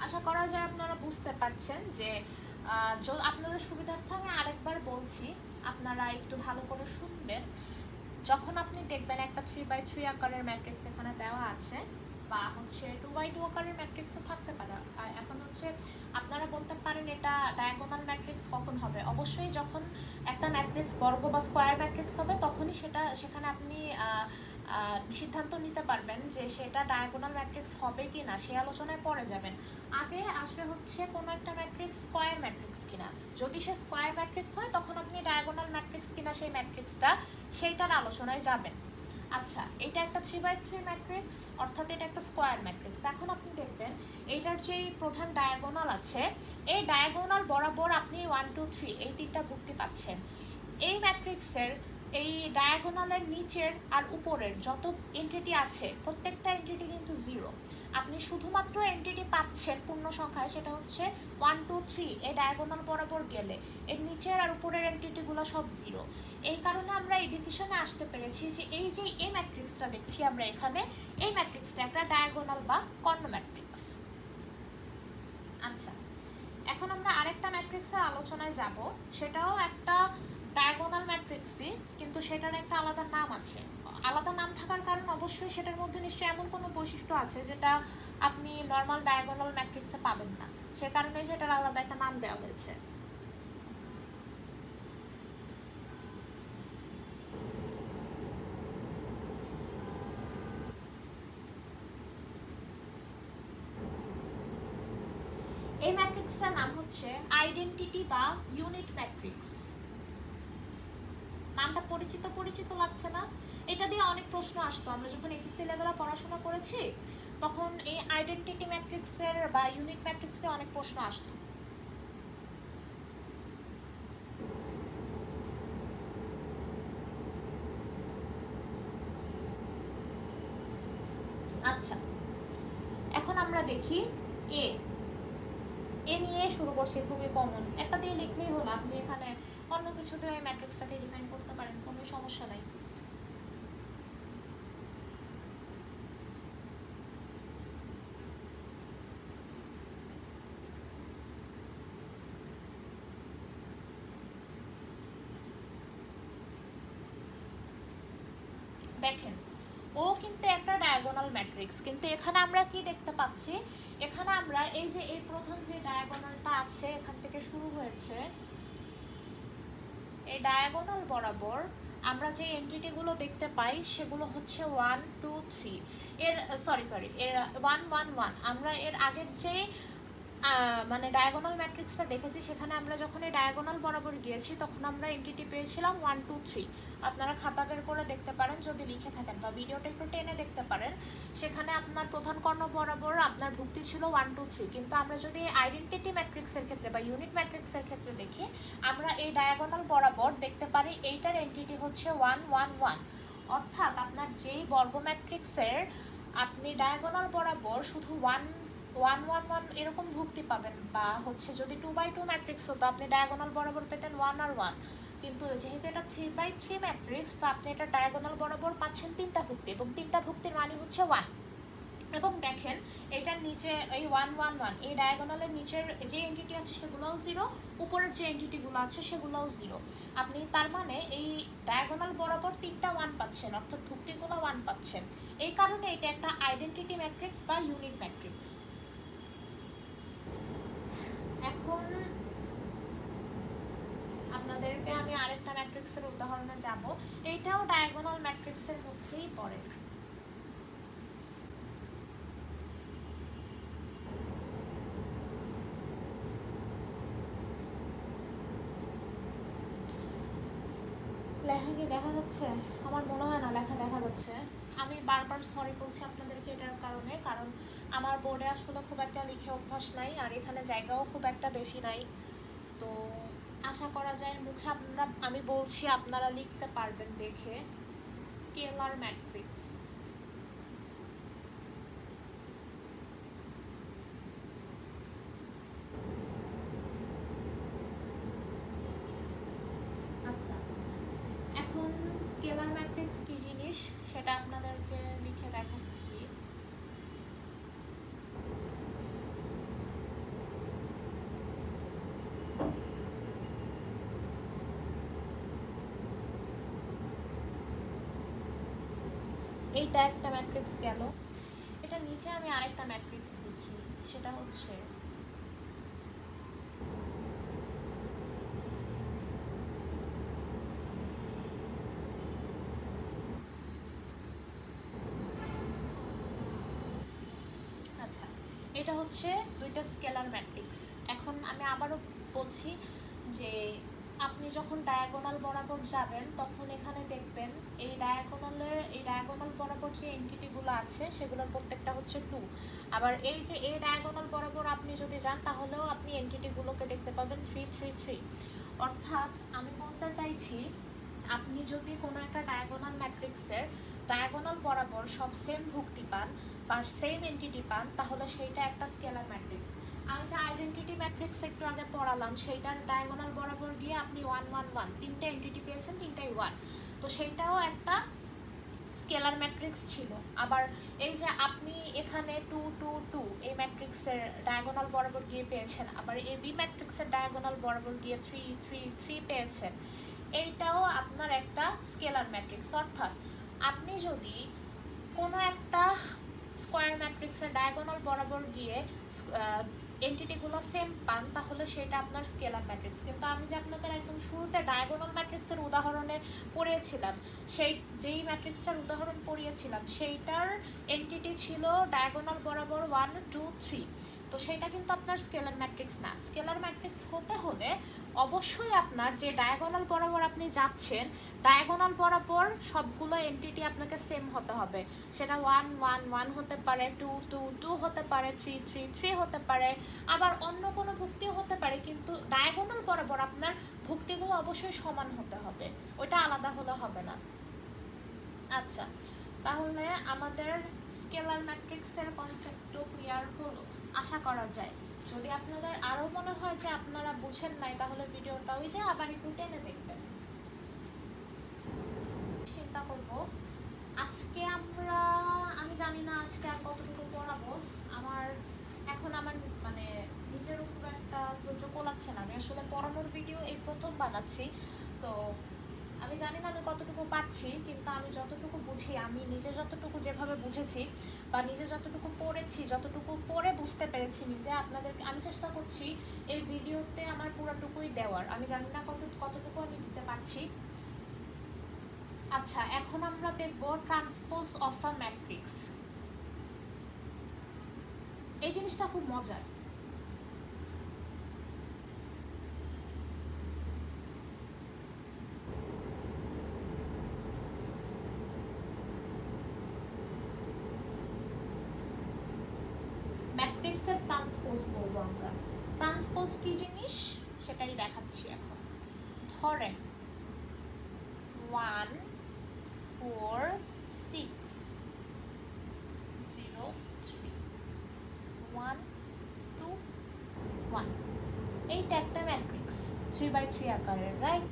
Speaker 1: আশা করা যায় আপনারা বুঝতে পারছেন যে আপনাদের সুবিধার্থে আমি আরেকবার বলছি, আপনারা একটু ভালো করে শুনবেন। যখন আপনি দেখবেন একটা 3x3 আকারের ম্যাট্রিক্স এখানে দেওয়া আছে, বা হচ্ছে 2x2 আকারের ম্যাট্রিক্সও থাকতে পারে, এখন হচ্ছে আপনারা বলতে পারেন এটা ডায়াগোনাল ম্যাট্রিক্স কখন হবে? অবশ্যই যখন একটা ম্যাট্রিক্স বর্গ বা স্কোয়ার ম্যাট্রিক্স হবে, তখনই সেখানে আপনি সিদ্ধান্ত নিতে পারবেন যে সেটা ডায়াগোনাল ম্যাট্রিক্স হবে কি না, সেই আলোচনায় পরে যাবেন। আগে আসবে হচ্ছে কোনো একটা ম্যাট্রিক্স স্কোয়ার ম্যাট্রিক্স কিনা, যদি সে স্কোয়ার ম্যাট্রিক্স হয় তখন আপনি ডায়াগোনাল ম্যাট্রিক্স কিনা সেই ম্যাট্রিক্সটা, সেইটার আলোচনায় যাবেন। আচ্ছা, এটা একটা 3x3 ম্যাট্রিক্স, অর্থাৎ এটা একটা স্কোয়ার ম্যাট্রিক্স। এখন আপনি দেখবেন এইটার যেই প্রধান ডায়াগোনাল আছে, এই ডায়াগোনাল বরাবর আপনি 1 2 3 এই তিনটা ভুক্তি পাচ্ছেন। এই ম্যাট্রিক্সের এই ডায়াগোনালের নিচের আর উপরের যত এন্টিটি আছে, প্রত্যেকটা এন্টিটি কিন্তু 0। আপনি শুধুমাত্র এন্টিটি পাচ্ছেন পূর্ণ সংখ্যায়, সেটা হচ্ছে 1 2 3 এই ডায়াগোনাল বরাবর গেলে এর নিচের আর উপরের এন্টিটিগুলো সব 0। এই কারণে আমরা এই ডিসিশনে আসতে পেরেছি যে এই যে এই ম্যাট্রিক্সটা দেখছি আমরা এখানে, এই ম্যাট্রিক্সটা একটা ডায়াগোনাল বা কর্ণ ম্যাট্রিক্স। আচ্ছা, এখন আমরা আরেকটা ম্যাট্রিক্সের আলোচনায় যাব, সেটাও একটা ডায়াগোনাল ম্যাট্রিক্সই, কিন্তু সেটার একটা আলাদা নাম আছে। আলাদা নাম থাকার কারণ অবশ্যই সেটার মধ্যে নিশ্চয়ই এমন কোনো বৈশিষ্ট্য আছে যেটা আপনি নর্মাল ডায়াগোনাল ম্যাট্রিক্সে পাবেন না, সে কারণে সেটার আলাদা একটা নাম দেওয়া হয়েছে। এই ম্যাট্রিক্সটার নাম হচ্ছে আইডেন্টিটি বা ইউনিট ম্যাট্রিক্স। নামটা পরিচিত পরিচিত লাগছে না? এটা দিয়ে অনেক প্রশ্ন আসতো, আমরা যখন এইচএসসি লেভেলে পড়াশোনা করেছি তখন এই আইডেন্টিটি ম্যাট্রিক্সের বা ইউনিট ম্যাট্রিক্স দিয়ে অনেক প্রশ্ন আসতো। আচ্ছা, এখন আমরা দেখি এ নিয়ে শুরু করছি। খুবই কমন, একটা দিয়ে লিখলেই হলো, আপনি এখানে অন্য কিছু দিয়ে ম্যাট্রিক্সটাকে ডিফাইন করতে পারেন, কোনো সমস্যা নাই। দেখেন, ও কিন্তু একটা ডায়াগোনাল ম্যাট্রিক্স, কিন্তু এখানে আমরা কি দেখতে পাচ্ছি, এখানে আমরা এই যে এই প্রথম যে ডায়াগোনালটা আছে এখান থেকে শুরু হয়েছে, এই ডায়াগোনাল বরাবর আমরা যে এন্টিটিগুলো দেখতে পাই সেগুলো হচ্ছে 1 2 3 এর সরি এর 1 1 1। আমরা এর আগের যে মানে ডায়াগোনাল ম্যাট্রিক্সটা দেখেছি, সেখানে আমরা যখন এই ডায়াগোনাল বরাবর গিয়েছি তখন আমরা এন্টিটি পেয়েছিলাম 1 2 3। আপনারা খাতা বের করে দেখতে পারেন যদি লিখে থাকেন, বা ভিডিওটা একটু টেনে দেখতে পারেন, সেখানে আপনার প্রধান কর্ণ বরাবর আপনার ভুক্তি ছিল 1 2 3। কিন্তু আমরা যদি আইডেন্টিটি ম্যাট্রিক্সের ক্ষেত্রে বা ইউনিট ম্যাট্রিক্সের ক্ষেত্রে দেখি, আমরা এই ডায়াগোনাল বরাবর দেখতে পারি এইটার এন্টিটি হচ্ছে 1 1 1। অর্থাৎ আপনার যেই বর্গ ম্যাট্রিক্সের আপনি ডায়াগোনাল বরাবর শুধু 1 1 1 1 এরকম ভুক্তি পাবেন, বা হচ্ছে যদি 2x2 ম্যাট্রিক্স হতো আপনি ডায়াগোনাল বরাবর পেতেন 1 আর 1। কিন্তু যেহেতু এটা 3x3 ম্যাট্রিক্স, তো আপনি এটা ডায়াগোনাল বরাবর পাচ্ছেন 3টা ভুক্তি, এবং 3টা ভুক্তির মানে হচ্ছে 1। এবং দেখেন এটার নিচে এই 1 1 1 এই ডায়াগোনালের নিচের যে এন্টিটি আছে সেগুলোও 0, উপরের যে এন্টিটিগুলো আছে সেগুলোও 0। আপনি তার মানে এই ডায়াগোনাল বরাবর 3টা 1 পাচ্ছেন, অর্থাৎ ভুক্তিগুলো 1 পাচ্ছেন। এই কারণে এটা একটা আইডেন্টিটি ম্যাট্রিক্স বা ইউনিট ম্যাট্রিক্স। এখন আপনাদেরকে আমি আরেকটা ম্যাট্রিক্সের উদাহরণে যাব, এইটাও ডায়াগোনাল ম্যাট্রিক্সের মধ্যেই পড়ে। লেখা কি দেখা যাচ্ছে? আমার মনে হয় না লেখা দেখা যাচ্ছে। আমি বারবার সরি বলছি আপনাদেরকে এটার কারণে, কারণ আমার বোর্ডে আসলে খুব একটা লিখে অভ্যাস নাই, আর এখানে জায়গাও খুব একটা বেশি নাই। তো আশা করা যায় মুখে আমি বলছি আপনারা লিখতে পারবেন দেখে। Scalar matrix. আচ্ছা, এখন স্কেলার ম্যাট্রিক্স কি জিনিস সেটা আপনাদেরকে লিখে দেখাচ্ছি। এইটা একটা ম্যাট্রিক্স গেল। এটা নিচে আমি আরেকটা ম্যাট্রিক্স লিখি, সেটা হচ্ছে আচ্ছা, এটা হচ্ছে দুইটা স্কেলার ম্যাট্রিক্স। এখন আমি আবারও বলছি যে আপনি যখন ডায়াগোনাল বরাবর যাবেন তখন এখানে দেখবেন এই ডায়াগোনাল বরাবর যে এন্টিটিগুলো আছে সেগুলোর প্রত্যেকটা হচ্ছে 2। আবার এই যে এই ডায়াগোনাল বরাবর আপনি যদি যান তাহলেও আপনি এন্টিটিগুলোকে দেখতে পাবেন 3 3 3। অর্থাৎ আমি বলতে চাইছি আপনি যদি কোনো একটা ডায়াগোনাল ম্যাট্রিক্সের ডায়াগোনাল বরাবর সব সেম ভুক্তি পান বা সেম এন্টিটি পান তাহলে সেইটা একটা স্কেলার ম্যাট্রিক্স। আমি যে আইডেন্টিটি ম্যাট্রিক্স একটু আগে পড়ালাম সেইটার ডায়াগোনাল বরাবর গিয়ে আপনি 1 1 1 তিনটে এন্টিটি পেয়েছেন, তিনটাই 1, তো সেইটাও একটা স্কেলার ম্যাট্রিক্স ছিল। আবার এই যে আপনি এখানে 2 2 2 এই ম্যাট্রিক্সের ডায়াগোনাল বরাবর গিয়ে পেয়েছেন, আবার এই বি ম্যাট্রিক্সের ডায়াগোনাল বরাবর গিয়ে 3 3 3 পেয়েছেন, এইটাও আপনার একটা স্কেলার ম্যাট্রিক্স। অর্থাৎ আপনি যদি কোনো একটা স্কোয়ার ম্যাট্রিক্সের ডায়াগোনাল বরাবর গিয়ে এন্টিটিগুলো সেম পান তাহলে সেটা আপনার স্কেলার ম্যাট্রিক্স। কিন্তু আমি যে আপনাদের একদম শুরুতে ডায়াগোনাল ম্যাট্রিক্সের উদাহরণে পড়িয়েছিলাম, যেই ম্যাট্রিক্সটার উদাহরণ পড়িয়েছিলাম সেইটার এন্টিটি ছিল ডায়াগোনাল বরাবর 1 2 3, তো সেটা কিন্তু আপনার স্কেলার ম্যাট্রিক্স না। স্কেলার ম্যাট্রিক্স হতে হলে অবশ্যই আপনার যে ডায়াগোনাল বরাবর আপনি যাচ্ছেন ডায়াগোনাল বরাবর সবগুলো এন্টিটি আপনাকে সেম হতে হবে। সেটা 1 1 1 হতে পারে, 2 2 2 হতে পারে, 3 3 3 হতে পারে, আবার অন্য কোনো ভুক্তিও হতে পারে, কিন্তু ডায়াগোনাল বরাবর আপনার ভুক্তিগুলো অবশ্যই সমান হতে হবে, ওইটা আলাদা হলে হবে না। আচ্ছা, তাহলে আমাদের স্কেলার ম্যাট্রিক্সের কনসেপ্টও ক্লিয়ার হলো আশা করা যায়। যদি আপনাদের আরও মনে হয় যে আপনারা বুঝেন নাই তাহলে ভিডিওটা ওই যে আবার একটু টেনে দেখবেন। চিন্তা করব আজকে আমি জানি না আজকে আর কতটুকু পড়াবো। এখন আমার মানে নিজের উপর একটা ধৈর্য কোলাচ্ছে না। আমি আসলে পড়ানোর ভিডিও এই প্রথম বানাচ্ছি, তো আমি জানি না আমি কতটুকু পারছি, কিন্তু আমি যতটুকু বুঝি, আমি নিজে যতটুকু যেভাবে বুঝেছি বা নিজে যতটুকু পড়েছি, যতটুকু পড়ে বুঝতে পেরেছি নিজে, আপনাদেরকে আমি চেষ্টা করছি এই ভিডিওতে আমার পুরোটুকুই দেওয়ার। আমি জানি না কতটুকু আমি দিতে পারছি। আচ্ছা, এখন আমরা দেখব ট্রান্সপোজ অফ আ ম্যাট্রিক্স। এই জিনিসটা খুব মজার। ম্যাট্রিক্সের ট্রান্সপোজ করব আমরা। ট্রান্সপোজ কি জিনিস সেটাই দেখাচ্ছি এখন। ধরেন 1 4 6 0 3 1 2 1, এইটা একটা ম্যাট্রিক্স 3/3 আকারের, রাইট?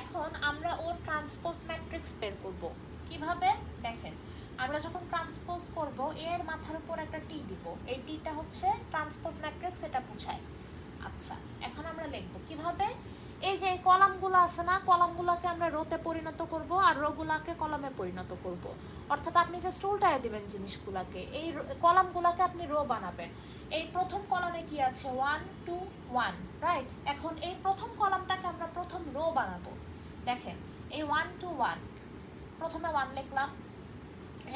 Speaker 1: এখন আমরা ওর ট্রান্সপোজ ম্যাট্রিক্স বের করব কিভাবে দেখেন। আমরা যখন ট্রান্সপোজ করব এর মাথার উপর একটা টি দিব, এই টিটা হচ্ছে ট্রান্সপোজ ম্যাট্রিক্স, এটা বোঝায়। আচ্ছা, এখন আমরা লিখব কিভাবে। এই যে কলামগুলো আছে না, কলামগুলোকে আমরা রোতে পরিণত করব আর রোগুলাকে কলামে পরিণত করব। অর্থাৎ আপনি জাস্ট উল্টায় দিবেন জিনিসগুলোকে, এই কলামগুলোকে আপনি রো বানাবেন। এই প্রথম কলামে কি আছে 1 2 1, রাইট? এখন এই প্রথম কলামটাকে আমরা প্রথম রো বানাবো। দেখেন এই 1 2 1, প্রথমে 1 লিখলাম,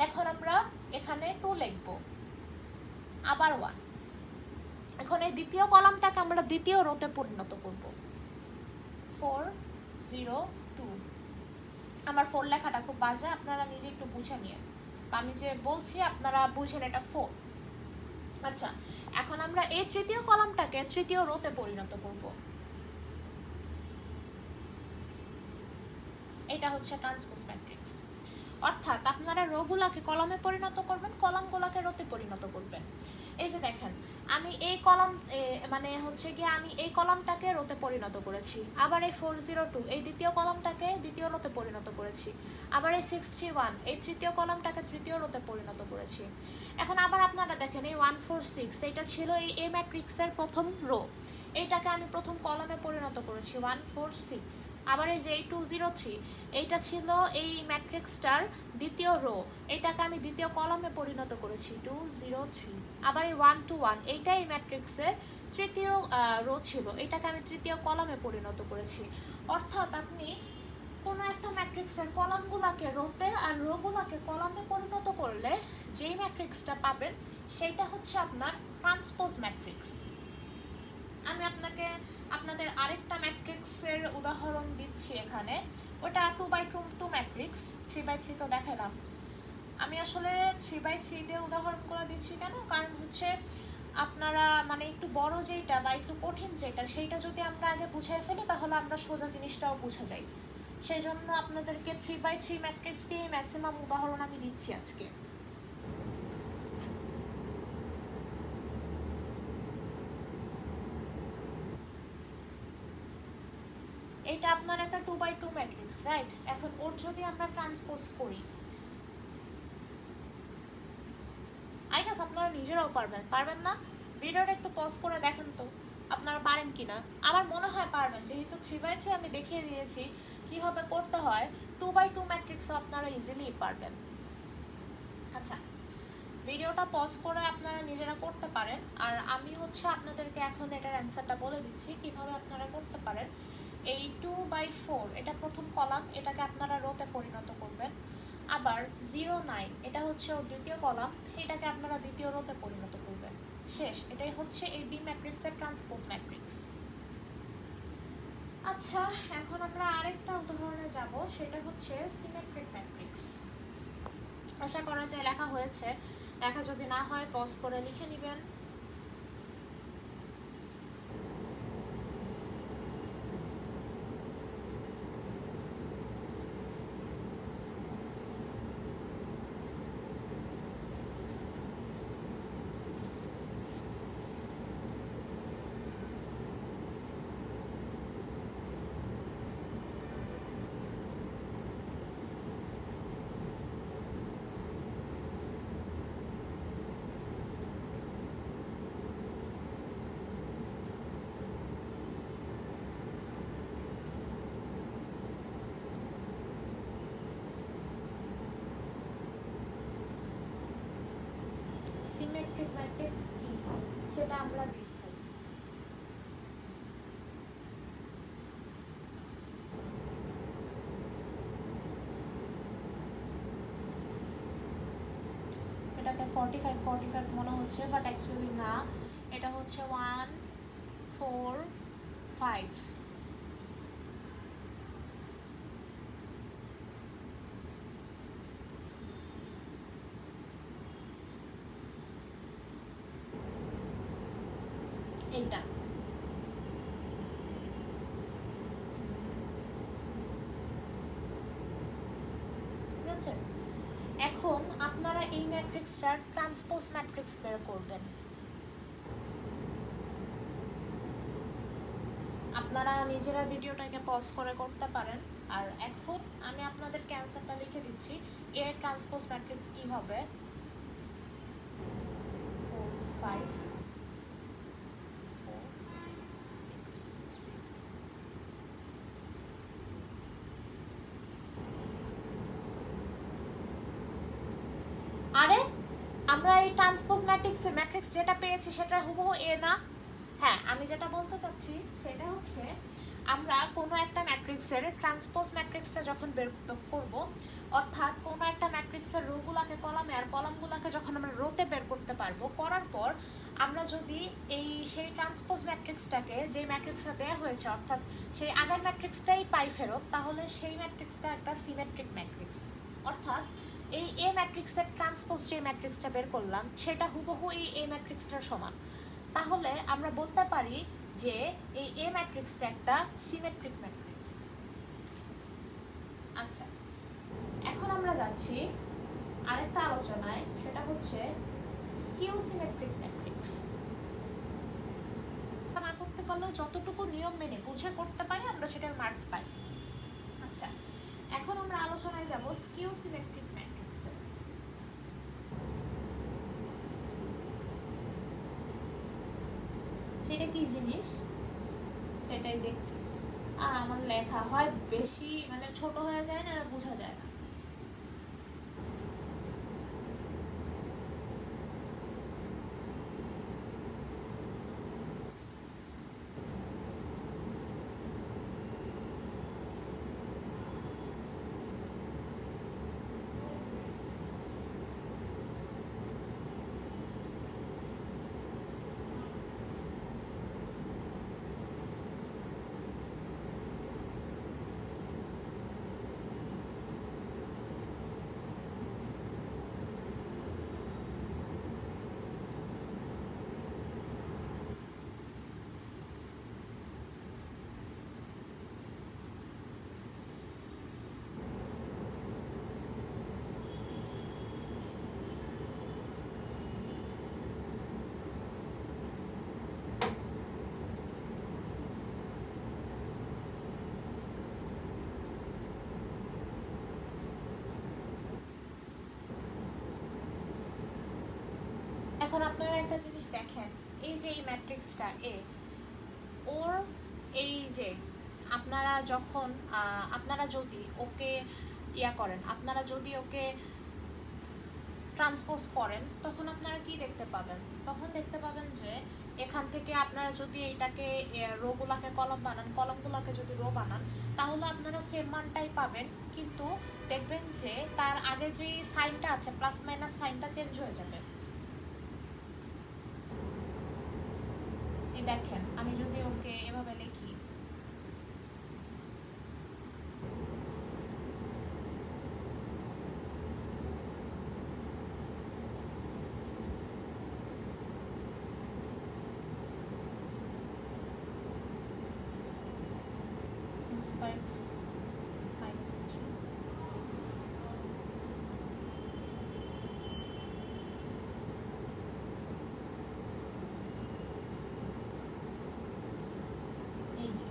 Speaker 1: এখন আমরা এখানে 2 লিখব, আবার 1। এখন এই দ্বিতীয় কলামটাকে আমরা দ্বিতীয় রোতে পরিণত করব, 4 0 2। আমার 4 লেখাটা খুব বাজে, আপনারা নিজে একটু বুঝে নিন, আমি যে বলছি আপনারা বুঝেন এটা 4। আচ্ছা, এখন আমরা এই তৃতীয় কলামটাকে তৃতীয় রোতে পরিণত করব, এটা হচ্ছে ট্রান্সপোজ ম্যাট্রিক্স। অর্থাৎ আপনারা রোগুলাকে কলামে পরিণত করবেন, কলামগুলোকে রোতে পরিণত করবেন। এই যে দেখেন, আমি এই কলাম মানে হচ্ছে গিয়ে আমি এই কলামটাকে রোতে পরিণত করেছি, আবার এই 402 এই দ্বিতীয় কলামটাকে দ্বিতীয় রোতে পরিণত করেছি, আবার এই 631 এই তৃতীয় কলামটাকে তৃতীয় রোতে পরিণত করেছি। এখন আবার আপনারা দেখেন এই 146 এইটা ছিল এই এ ম্যাট্রিক্সের প্রথম রো, এইটাকে আমি প্রথম কলামে পরিণত করেছি 146। আবার এই যে এই 203 এইটা ছিল এই ম্যাট্রিক্সটার দ্বিতীয় রো, এইটাকে আমি দ্বিতীয় কলামে পরিণত করেছি 203। আবার এই 121 এইটা এই ম্যাট্রিক্সের তৃতীয় রো ছিল, এটাকে আমি তৃতীয় কলামে পরিণত করেছি। অর্থাৎ আপনি কোনো একটা ম্যাট্রিক্সের কলামগুলোকে রোতে আর রোগুলোকে কলামে পরিণত করলে যেই ম্যাট্রিক্সটা পাবেন সেইটা হচ্ছে আপনার ট্রান্সপোজ ম্যাট্রিক্স। আমি আপনাদের আরেকটা ম্যাট্রিক্সের উদাহরণ দিচ্ছি এখানে, ওটা 2x2 ম্যাট্রিক্স। 3x3 তো দেখালাম, আমি আসলে 3x3 দিয়ে উদাহরণগুলো দিচ্ছি কেন, কারণ হচ্ছে আপনারা মানে একটু বড় যেটা বা একটু কঠিন যেটা সেইটা যদি আমরা আগে বুঝাই ফেলি তাহলে আমরা সোজা জিনিসটাও বুঝা যাই। সেই জন্য আপনাদেরকে 3x3 ম্যাট্রিক্স দিয়ে ম্যাক্সিমাম উদাহরণ আমি দিচ্ছি আজকে। এটা আপনার একটা 2x2 ম্যাট্রিক্স, রাইট? এখন ওর যদি আমরা ট্রান্সপোজ করি, আই গেস আপনারা নিজেরাও পারবেন না? ভিডিওটা একটু পজ করে দেখেন তো আপনারা পারেন কিনা। আমার মনে হয় পারবেন, যেহেতু 3x3 আমি দেখিয়ে দিয়েছি কিভাবে করতে হয়, 2x2 ম্যাট্রিক্সও আপনারা ইজিলি পারবেন। আচ্ছা, ভিডিওটা পজ করে আপনারা নিজেরা করতে পারেন, আর আমি হচ্ছে আপনাদেরকে এখন এটার অ্যান্সারটা বলে দিচ্ছি কিভাবে আপনারা করতে পারেন। এই 2/4 এটা প্রথম কলাম, এটাকে আপনারা রোতে পরিণত করবেন। আবার 09 এটা হচ্ছে ওর দ্বিতীয় কলাম, এটাকে আপনারা দ্বিতীয় রোতে পরিণত করবেন। শেষ, এটাই হচ্ছে এই বি ম্যাট্রিক্সের ট্রান্সপোজ ম্যাট্রিক্স। আচ্ছা, এখন আমরা আরেকটা উদাহরণে যাব, সেটা হচ্ছে সিমেট্রিক ম্যাট্রিক্স। আশা করা যায় লেখা হয়েছে, লেখা যদি না হয় পজ করে লিখে নেবেন। সিমেট্রিক ম্যাট্রিক্স কি সেটা আমরা দেখব। এটাকে 45 মনে হচ্ছে, বাট অ্যাকচুয়ালি না, এটা হচ্ছে 1 4 5। এইটা ঠিক আছে। এখন আপনারা এই ম্যাট্রিক্সটার ট্রান্সপোজ ম্যাট্রিক্স বের করবেন। আপনারা নিজেরা ভিডিওটাকে পজ করে করতে পারেন। আর এখন আমি আপনাদেরকে অ্যান্সারটা লিখে দিচ্ছি, এর ট্রান্সপোজ ম্যাট্রিক্স কি হবে। 4 5 4 6 3। আরে আমরা এই ট্রান্সপোজ ম্যাট্রিক্স যেটা পেয়েছি সেটা হুবহু এ না? হ্যাঁ, আমি যেটা বলতে চাচ্ছি সেটা হচ্ছে আমরা কোনো একটা ম্যাট্রিক্সের ট্রান্সপোজ ম্যাট্রিক্সটা যখন বের করব, অর্থাৎ কোনো একটা ম্যাট্রিক্সের রোগুলাকে কলামে আর কলামগুলোকে যখন আমরা রোতে বের করতে পারবো, করার পর আমরা যদি সেই ট্রান্সপোজ ম্যাট্রিক্সটাকে যে ম্যাট্রিক্সটা দেওয়া হয়েছে অর্থাৎ সেই আগের ম্যাট্রিক্সটাই পাই ফেরত, তাহলে সেই ম্যাট্রিক্সটা একটা সিমেট্রিক ম্যাট্রিক্স। অর্থাৎ এই এ ম্যাট্রিক্সের ট্রান্সপোজ যে ম্যাট্রিক্সটা বের করলাম সেটা হুবহু এই এ ম্যাট্রিক্সটার সমান। তাহলে আমরা বলতে পারি যে এই এ ম্যাট্রিক্সটা একটা সিমেট্রিক ম্যাট্রিক্স। আচ্ছা, এখন আমরা যাচ্ছি আরেকটা আলোচনায়, সেটা হচ্ছে স্কিউ সিমেট্রিক ম্যাট্রিক্স। না করতে পারলেও যতটুকু নিয়ম মেনে বুঝে করতে পারি আমরা সেটার মার্কস পাই। আচ্ছা, এখন আমরা আলোচনায় যাব স্কিউ সিমেট্রিক ম্যাট্রিক্সের। সেটা কি জিনিস সেটাই দেখছি। আর আমার লেখা হয় বেশি মানে ছোট হয়ে যায় না, বোঝা যায় না। এখন আপনারা একটা জিনিস দেখেন, এই যে এই ম্যাট্রিক্সটা এ, ওর এই যে আপনারা যদি ওকে করেন, আপনারা যদি ওকে ট্রান্সপোজ করেন, তখন আপনারা কি দেখতে পাবেন? তখন দেখতে পাবেন যে এখান থেকে আপনারা যদি এইটাকে রোগুলাকে কলম বানান, কলমগুলোকে যদি রো বানান, তাহলে আপনারা সেম মানটাই পাবেন, কিন্তু দেখবেন যে তার আগে যে সাইনটা আছে প্লাস মাইনাস সাইনটা চেঞ্জ হয়ে যাবে। এই দেখেন, আমি যদি ওকে এভাবে লিখি, is 5 minus 3, এই যে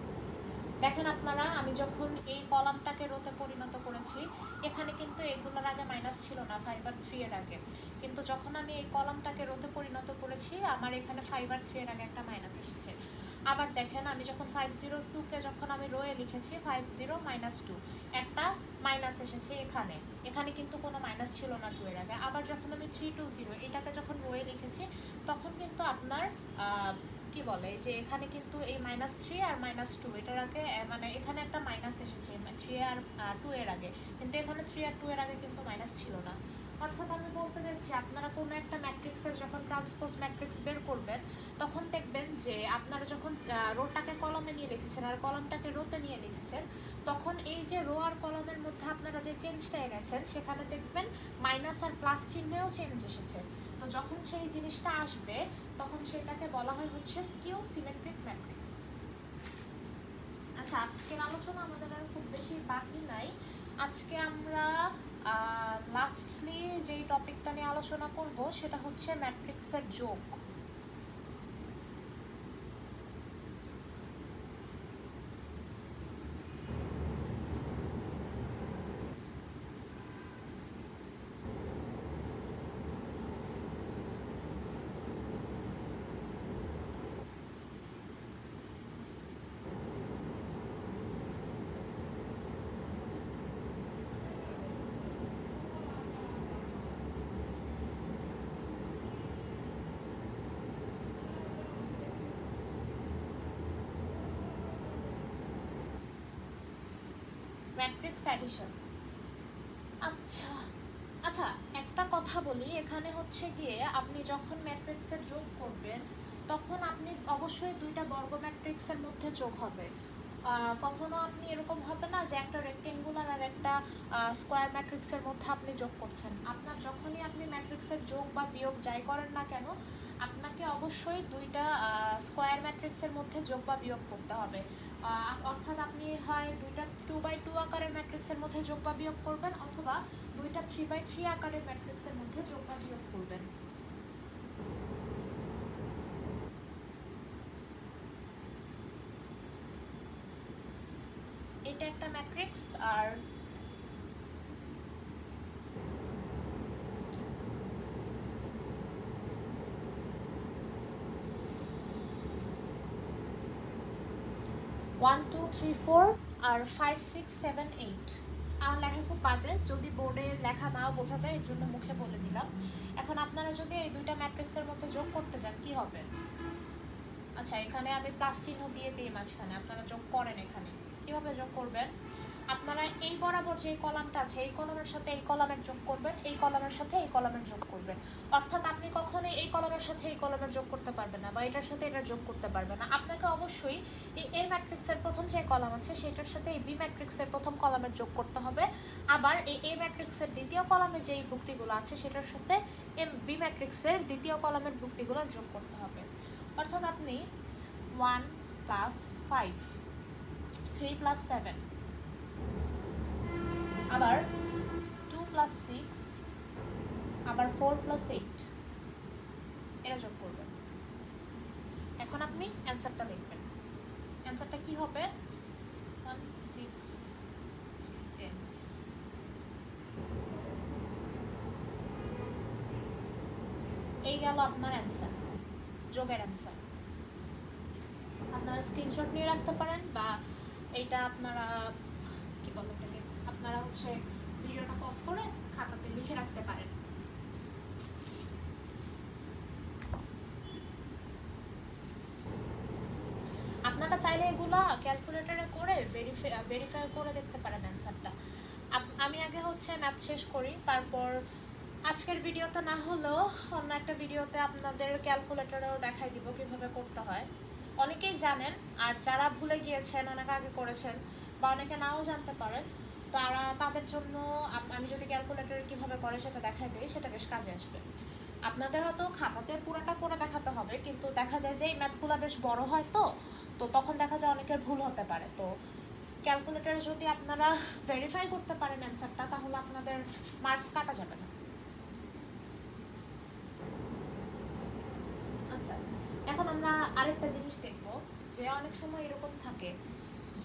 Speaker 1: দেখেন আপনারা, আমি যখন এই কলামটাকে রোতে পরিণত করেছি, এখানে কিন্তু এগুলোর আগে মাইনাস ছিল না 5 আর 3 এর আগে, কিন্তু যখন আমি এই কলামটাকে রোতে পরিণত করেছি আমার এখানে 5 আর 3 এর আগে একটা মাইনাস এসেছে। আবার দেখেন, আমি যখন 502কে যখন আমি রোয়ে লিখেছি 50 মাইনাস 2, একটা মাইনাস এসেছে এখানে, এখানে কিন্তু কোনো মাইনাস ছিল না 2 এর আগে। আবার যখন আমি 320 এটাকে যখন রোয়ে লিখেছি, তখন কিন্তু আপনার কি বলে যে এখানে কিন্তু এই -3 আর -2 এটার আগে মানে এখানে একটা মাইনাস এসেছে 3 আর 2 এর আগে, কিন্তু এখানে 3 আর 2 এর আগে কিন্তু মাইনাস ছিল না। অর্থাৎ আমি বলতে চাইছি, আপনারা কোনো একটা ম্যাট্রিক্সের যখন ট্রান্সপোজ ম্যাট্রিক্স বের করবেন, তখন দেখবেন যে আপনারা যখন রোটাকে কলমে নিয়ে লিখেছেন আর কলমটাকে রোতে নিয়ে লিখেছেন, তখন এই যে রো আর কলমের মধ্যে আপনারা যে চেঞ্জটা এনেছেন, সেখানে দেখবেন মাইনাস আর প্লাস চিহ্নেও চেঞ্জ এসেছে। তো যখন সেই জিনিসটা আসবে, তখন সেটাকে বলা হয় হচ্ছে স্কিউ সিমেট্রিক ম্যাট্রিক্স। আচ্ছা, আজকের আলোচনা আমাদের আর খুব বেশি বাকি নাই। আজকে আমরা লাস্টলি যেই টপিকটা নিয়ে আলোচনা করব সেটা হচ্ছে ম্যাট্রিক্সের যোগ। Matrix addition. আচ্ছা আচ্ছা, একটা কথা বলি, এখানে হচ্ছে গিয়ে আপনি যখন ম্যাট্রিক্সের যোগ করবেন, তখন আপনি অবশ্যই দুইটা বর্গ ম্যাট্রিক্সের মধ্যে যোগ হবে। কখনো আপনি এরকম হবে না যে একটা রেক্টেঙ্গুলার আর একটা স্কোয়ার ম্যাট্রিক্সের মধ্যে আপনি যোগ করছেন। আপনার যখনই আপনি ম্যাট্রিক্সের যোগ বা বিয়োগ যাই করেন না কেন, আপনাকে অবশ্যই দুইটা স্কোয়ার ম্যাট্রিক্সের মধ্যে যোগ বা বিয়োগ করতে হবে। অর্থাৎ আপনি হয় দুইটা 2 বাই 2 আকারের ম্যাট্রিক্সের মধ্যে যোগ বা বিয়োগ করবেন, অথবা দুইটা 3/3 আকারের ম্যাট্রিক্সের মধ্যে যোগ বা বিয়োগ করবেন। এটা একটা ম্যাট্রিক্স, আর ওয়ান টু থ্রি ফোর আর 5 6 7 8। আমার লেখা খুব বাজে, যদি বোর্ডে লেখা নাও বোঝা যায় এর জন্য মুখে বলে দিলাম। এখন আপনারা যদি এই দুইটা ম্যাট্রিক্সের মধ্যে যোগ করতে চান কি হবে? আচ্ছা, এখানে আমি প্লাস চিহ্ন দিয়ে দিই মাঝখানে, আপনারা যোগ করেন। এখানে কিভাবে যোগ করবেন? আপনারা এই বরাবর যে কলামটা আছে এই কলামের সাথে এই কলামের যোগ করবেন, এই কলামের সাথে এই কলামের যোগ করবেন। অর্থাৎ আপনি কখনোই এই কলামের সাথে এই কলামের যোগ করতে পারবেন না, বা এটার সাথে এটার যোগ করতে পারবেন না। আপনাকে অবশ্যই এই এ ম্যাট্রিক্সের প্রথম যে কলাম আছে সেটার সাথে এই বি ম্যাট্রিক্সের প্রথম কলামের যোগ করতে হবে। আবার এই এ ম্যাট্রিক্সের দ্বিতীয় কলামে যেই ভুক্তিগুলো আছে সেটার সাথে বি ম্যাট্রিক্সের দ্বিতীয় কলামের ভুক্তিগুলো যোগ করতে হবে। অর্থাৎ আপনি 1 + 5, 3 + 7, আবার 2 + 6, আবার 4 + 8 এটা যোগ করবেন। এখন আপনি অ্যান্সারটা লিখবেন। অ্যান্সারটা কি হবে? 1 6 10। এই গেল আপনার অ্যান্সার, যোগের অ্যান্সার। আপনারা স্ক্রিনশট নিয়ে রাখতে পারেন, বা এইটা আপনারা কি বলে থাকে, আপনারা হচ্ছে ভিডিওটা পজ করে খাতাতে লিখে রাখতে পারেন। আপনারা চাইলে এগুলা ক্যালকুলেটরে করে ভেরিফাই করে দেখতে পারেন অ্যান্সারটা। আমি আগে হচ্ছে ম্যাথ শেষ করি, তারপর আজকের ভিডিওতে না হলেও অন্য একটা ভিডিওতে আপনাদের ক্যালকুলেটরেও দেখাই দিব কিভাবে করতে হয়। অনেকেই জানেন, আর যারা ভুলে গিয়েছেন, অনেক আগে করেছেন, বা অনেকে নাও জানতে পারেন, তাদের জন্য আমি যদি ক্যালকুলেটরে কিভাবে করে সেটা দেখাই দিই, সেটা বেশ কাজে আসবে। আপনাদের হয়তো খাতাতে পুরোটা করে দেখাতে হবে, কিন্তু দেখা যায় যে এই ম্যাথগুলো বেশ বড় হয়, তো তখন দেখা যায় অনেকের ভুল হতে পারে। তো ক্যালকুলেটরে যদি আপনারা ভেরিফাই করতে পারেন অ্যান্সারটা, তাহলে আপনাদের মার্কস কাটা যাবে না। আচ্ছা, এখন আমরা আরেকটা জিনিস দেখব, যে অনেক সময় এরকম থাকে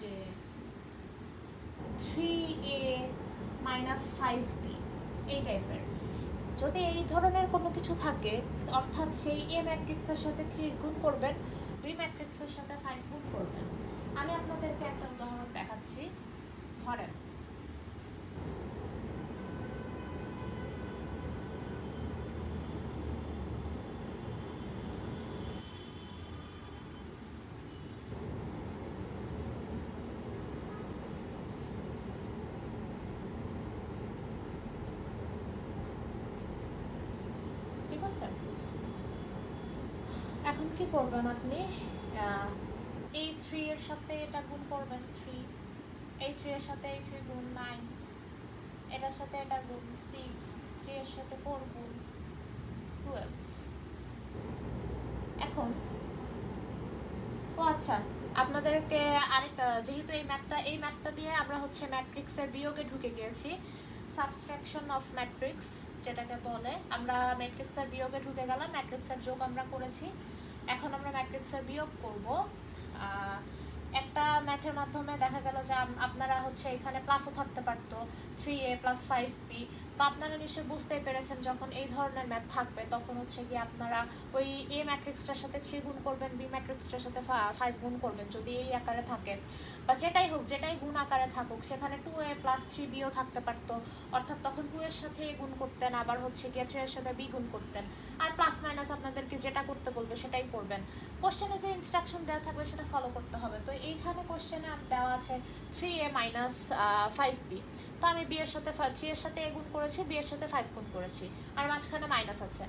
Speaker 1: যে 3a - 5b এই টাইপের। যদি এই ধরনের কোনো কিছু থাকে, অর্থাৎ সেই এ ম্যাট্রিক্সের সাথে 3 গুণ করবেন, বি ম্যাট্রিক্সের সাথে 5 গুণ করবেন। আমি আপনাদেরকে একটা উদাহরণ দেখাচ্ছি। ধরেন ঠিক আছে, এখন কি করবেন আপনি? এই 3 এর সাথে এটা গুণ করবেন 3, এই 3 এর সাথে এই 3 গুণ 9, এটার সাথে এটা গুণ 6, 3 এর সাথে 4 গুণ 12। এখন আচ্ছা, আপনাদেরকে আরেকটা, যেহেতু এই ম্যাথটা দিয়ে আমরা হচ্ছে ম্যাট্রিক্সের বিয়োগে ঢুকে গিয়েছি, সাবট্রাকশন অফ ম্যাট্রিক্স যেটাকে বলে, আমরা ম্যাট্রিক্সের বিয়োগে ঢুকে গেলাম। ম্যাট্রিক্সের যোগ আমরা করেছি, এখন আমরা ম্যাট্রিক্সের বিয়োগ করব। একটা ম্যাথের মাধ্যমে দেখা গেল যে আপনারা হচ্ছে এখানে প্লাসও থাকতে পারতো, 3a + 5b। তো আপনারা নিশ্চয়ই বুঝতেই পেরেছেন, যখন এই ধরনের ম্যাথ থাকবে তখন হচ্ছে কি আপনারা ওই এ ম্যাট্রিক্সটার সাথে 3 গুণ করবেন, বি ম্যাট্রিক্সটার সাথে 5 গুণ করবেন, যদি এই আকারে থাকে, বা যেটাই হোক, যেটাই গুণ আকারে থাকুক, সেখানে 2a + 3bও থাকতে পারতো। অর্থাৎ তখন 2 এর সাথে a গুণ করতেন, আবার হচ্ছে কি 3 এর সাথে b গুণ করতেন, আর প্লাস মাইনাস আপনাদেরকে যেটা করতে বলবে সেটাই করবেন। কোশ্চেনে যে ইনস্ট্রাকশন দেওয়া থাকবে সেটা ফলো করতে হবে। তো এইখানে কোশ্চেনে দেওয়া আছে 3a - 5b। তো আমি b এর সাথে 3 এর সাথে a গুণ করেছি, b এর সাথে 5 গুণ করেছি, আর মাঝখানে মাইনাস আছে।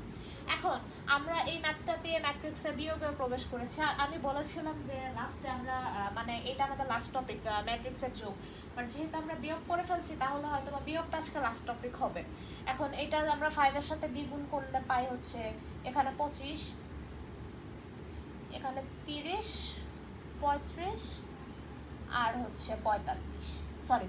Speaker 1: এখন আমরা এই ম্যাথটাতে ম্যাট্রিক্সের বিয়োগে প্রবেশ করেছি। আর আমি বলেছিলাম যে লাস্টে আমরা মানে এটা আমাদের লাস্ট টপিক, ম্যাট্রিক্সের যোগ। বাট যেহেতু আমরা বিয়োগ করে ফেলছি, তাহলে হয়তো বা বিয়োগটা আজকে লাস্ট টপিক হবে। এখন এটা আমরা 5 এর সাথে b গুণ করলে পাই হচ্ছে এখানে 25, এখানে 30, 35 আর হচ্ছে 45, সরি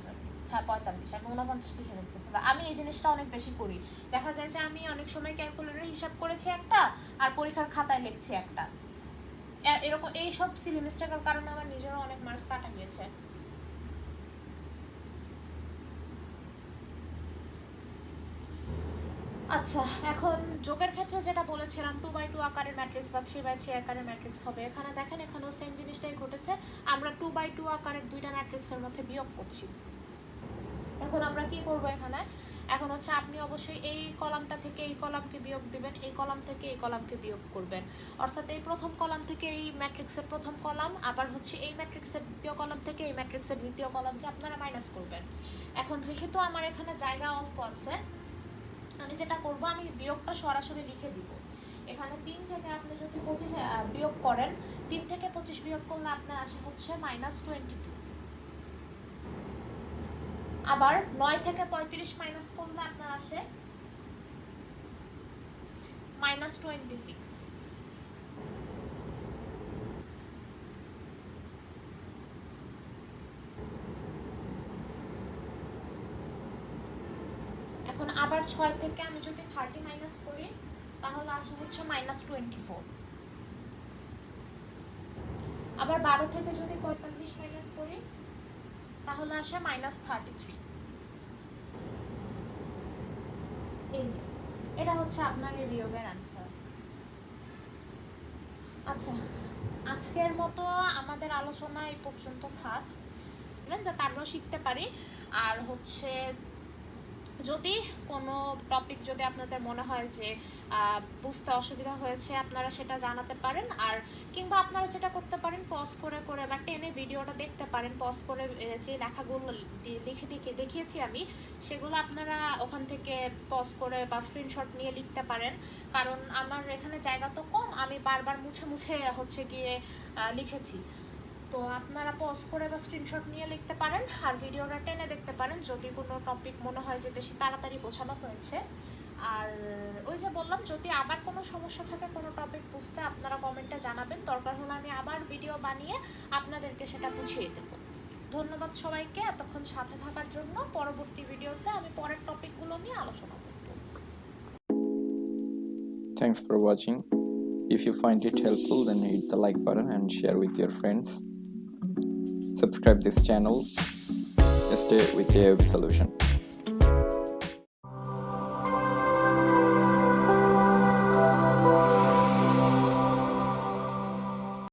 Speaker 1: হ্যাঁ 45, আমি 49 লিখে ফেলছি। আমি এই জিনিসটা অনেক বেশি করি, দেখা যায় যে আমি অনেক সময় ক্যালকুলেটরে হিসাব করেছি একটা আর পরীক্ষার খাতায় লিখছি একটা, এরকম এইসব সিলি মিস্টেকের কারণে আমার নিজেরও অনেক মার্কস কাটা গিয়েছে। আচ্ছা, এখন যোগের ক্ষেত্রে যেটা বলেছিলাম 2/2 আকারের ম্যাট্রিক্স বা 3/3 আকারের ম্যাট্রিক্স হবে, এখানে দেখেন এখানেও সেম জিনিসটাই ঘটেছে, আমরা 2/2 আকারের দুইটা ম্যাট্রিক্সের মধ্যে বিয়োগ করছি। এখন আমরা কি করব এখানে, এখন হচ্ছে আপনি অবশ্যই এই কলামটা থেকে এই কলামকে বিয়োগ দিবেন, এই কলাম থেকে এই কলামকে বিয়োগ করবেন, অর্থাৎ এই প্রথম কলাম থেকে এই ম্যাট্রিক্সের প্রথম কলাম, আবার হচ্ছে এই ম্যাট্রিক্সের দ্বিতীয় কলাম থেকে এই ম্যাট্রিক্সের দ্বিতীয় কলামকে আপনারা মাইনাস করবেন। এখন যেহেতু আমার এখানে জায়গা অল্প আছে, আমি যেটা করব, আমি বিয়োগটা সরাসরি লিখে দিব। এখানে 3 থেকে আপনি যদি 25 বিয়োগ করেন, 3 থেকে 25 বিয়োগ করলে আপনার আসে হচ্ছে -22। আবার 9 থেকে 35 মাইনাস করলে আপনার আসে -26। এখন আবার 6 থেকে আমি যদি 30 মাইনাস করি তাহলে আসে হচ্ছে -24। আবার 12 থেকে যদি 45 মাইনাস করি তাহলে আসে -33। এই যে এটা হচ্ছে আপনার এই বিয়োগের অ্যান্সার। আচ্ছা, আজকের মতো আমাদের আলোচনা এই পর্যন্ত থাক, যাতে আমরাও শিখতে পারি। আর হচ্ছে যদি কোনো টপিক যদি আপনাদের মনে হয় যে বুঝতে অসুবিধা হয়েছে, আপনারা সেটা জানাতে পারেন। আর কিংবা আপনারা যেটা করতে পারেন, পজ করে করে বা টেনে ভিডিওটা দেখতে পারেন, পজ করে যে লেখাগুলো লিখে দেখিয়েছি আমি, সেগুলো আপনারা ওখান থেকে পজ করে বা স্ক্রিনশট নিয়ে লিখতে পারেন। কারণ আমার এখানে জায়গা তো কম, আমি বারবার মুছে মুছে হচ্ছে গিয়ে লিখেছি। তো আপনারা পজ করে বা স্ক্রিনশট নিয়ে লিখতে পারেন, আর ভিডিওটা টেনে দেখতে পারেন যদি কোনো টপিক মনে হয় যে বেশি তাড়াতাড়ি বোঝানো হয়েছে। আর ওই যে বললাম, যদি আবার কোনো সমস্যা থাকে কোনো টপিক বুঝতে, আপনারা কমেন্টে জানাবেন, দরকার হলে আমি আবার ভিডিও বানিয়ে আপনাদেরকে সেটা বুঝিয়ে দেবো। ধন্যবাদ সবাইকে এতক্ষণ সাথে থাকার জন্য। পরবর্তী ভিডিওতে আমি পরের টপিকগুলো নিয়ে আলোচনা করব।
Speaker 2: Thanks for watching. If you find it helpful, then hit the like button and share with your friends. Subscribe this channel. Stay with AIOB Solution.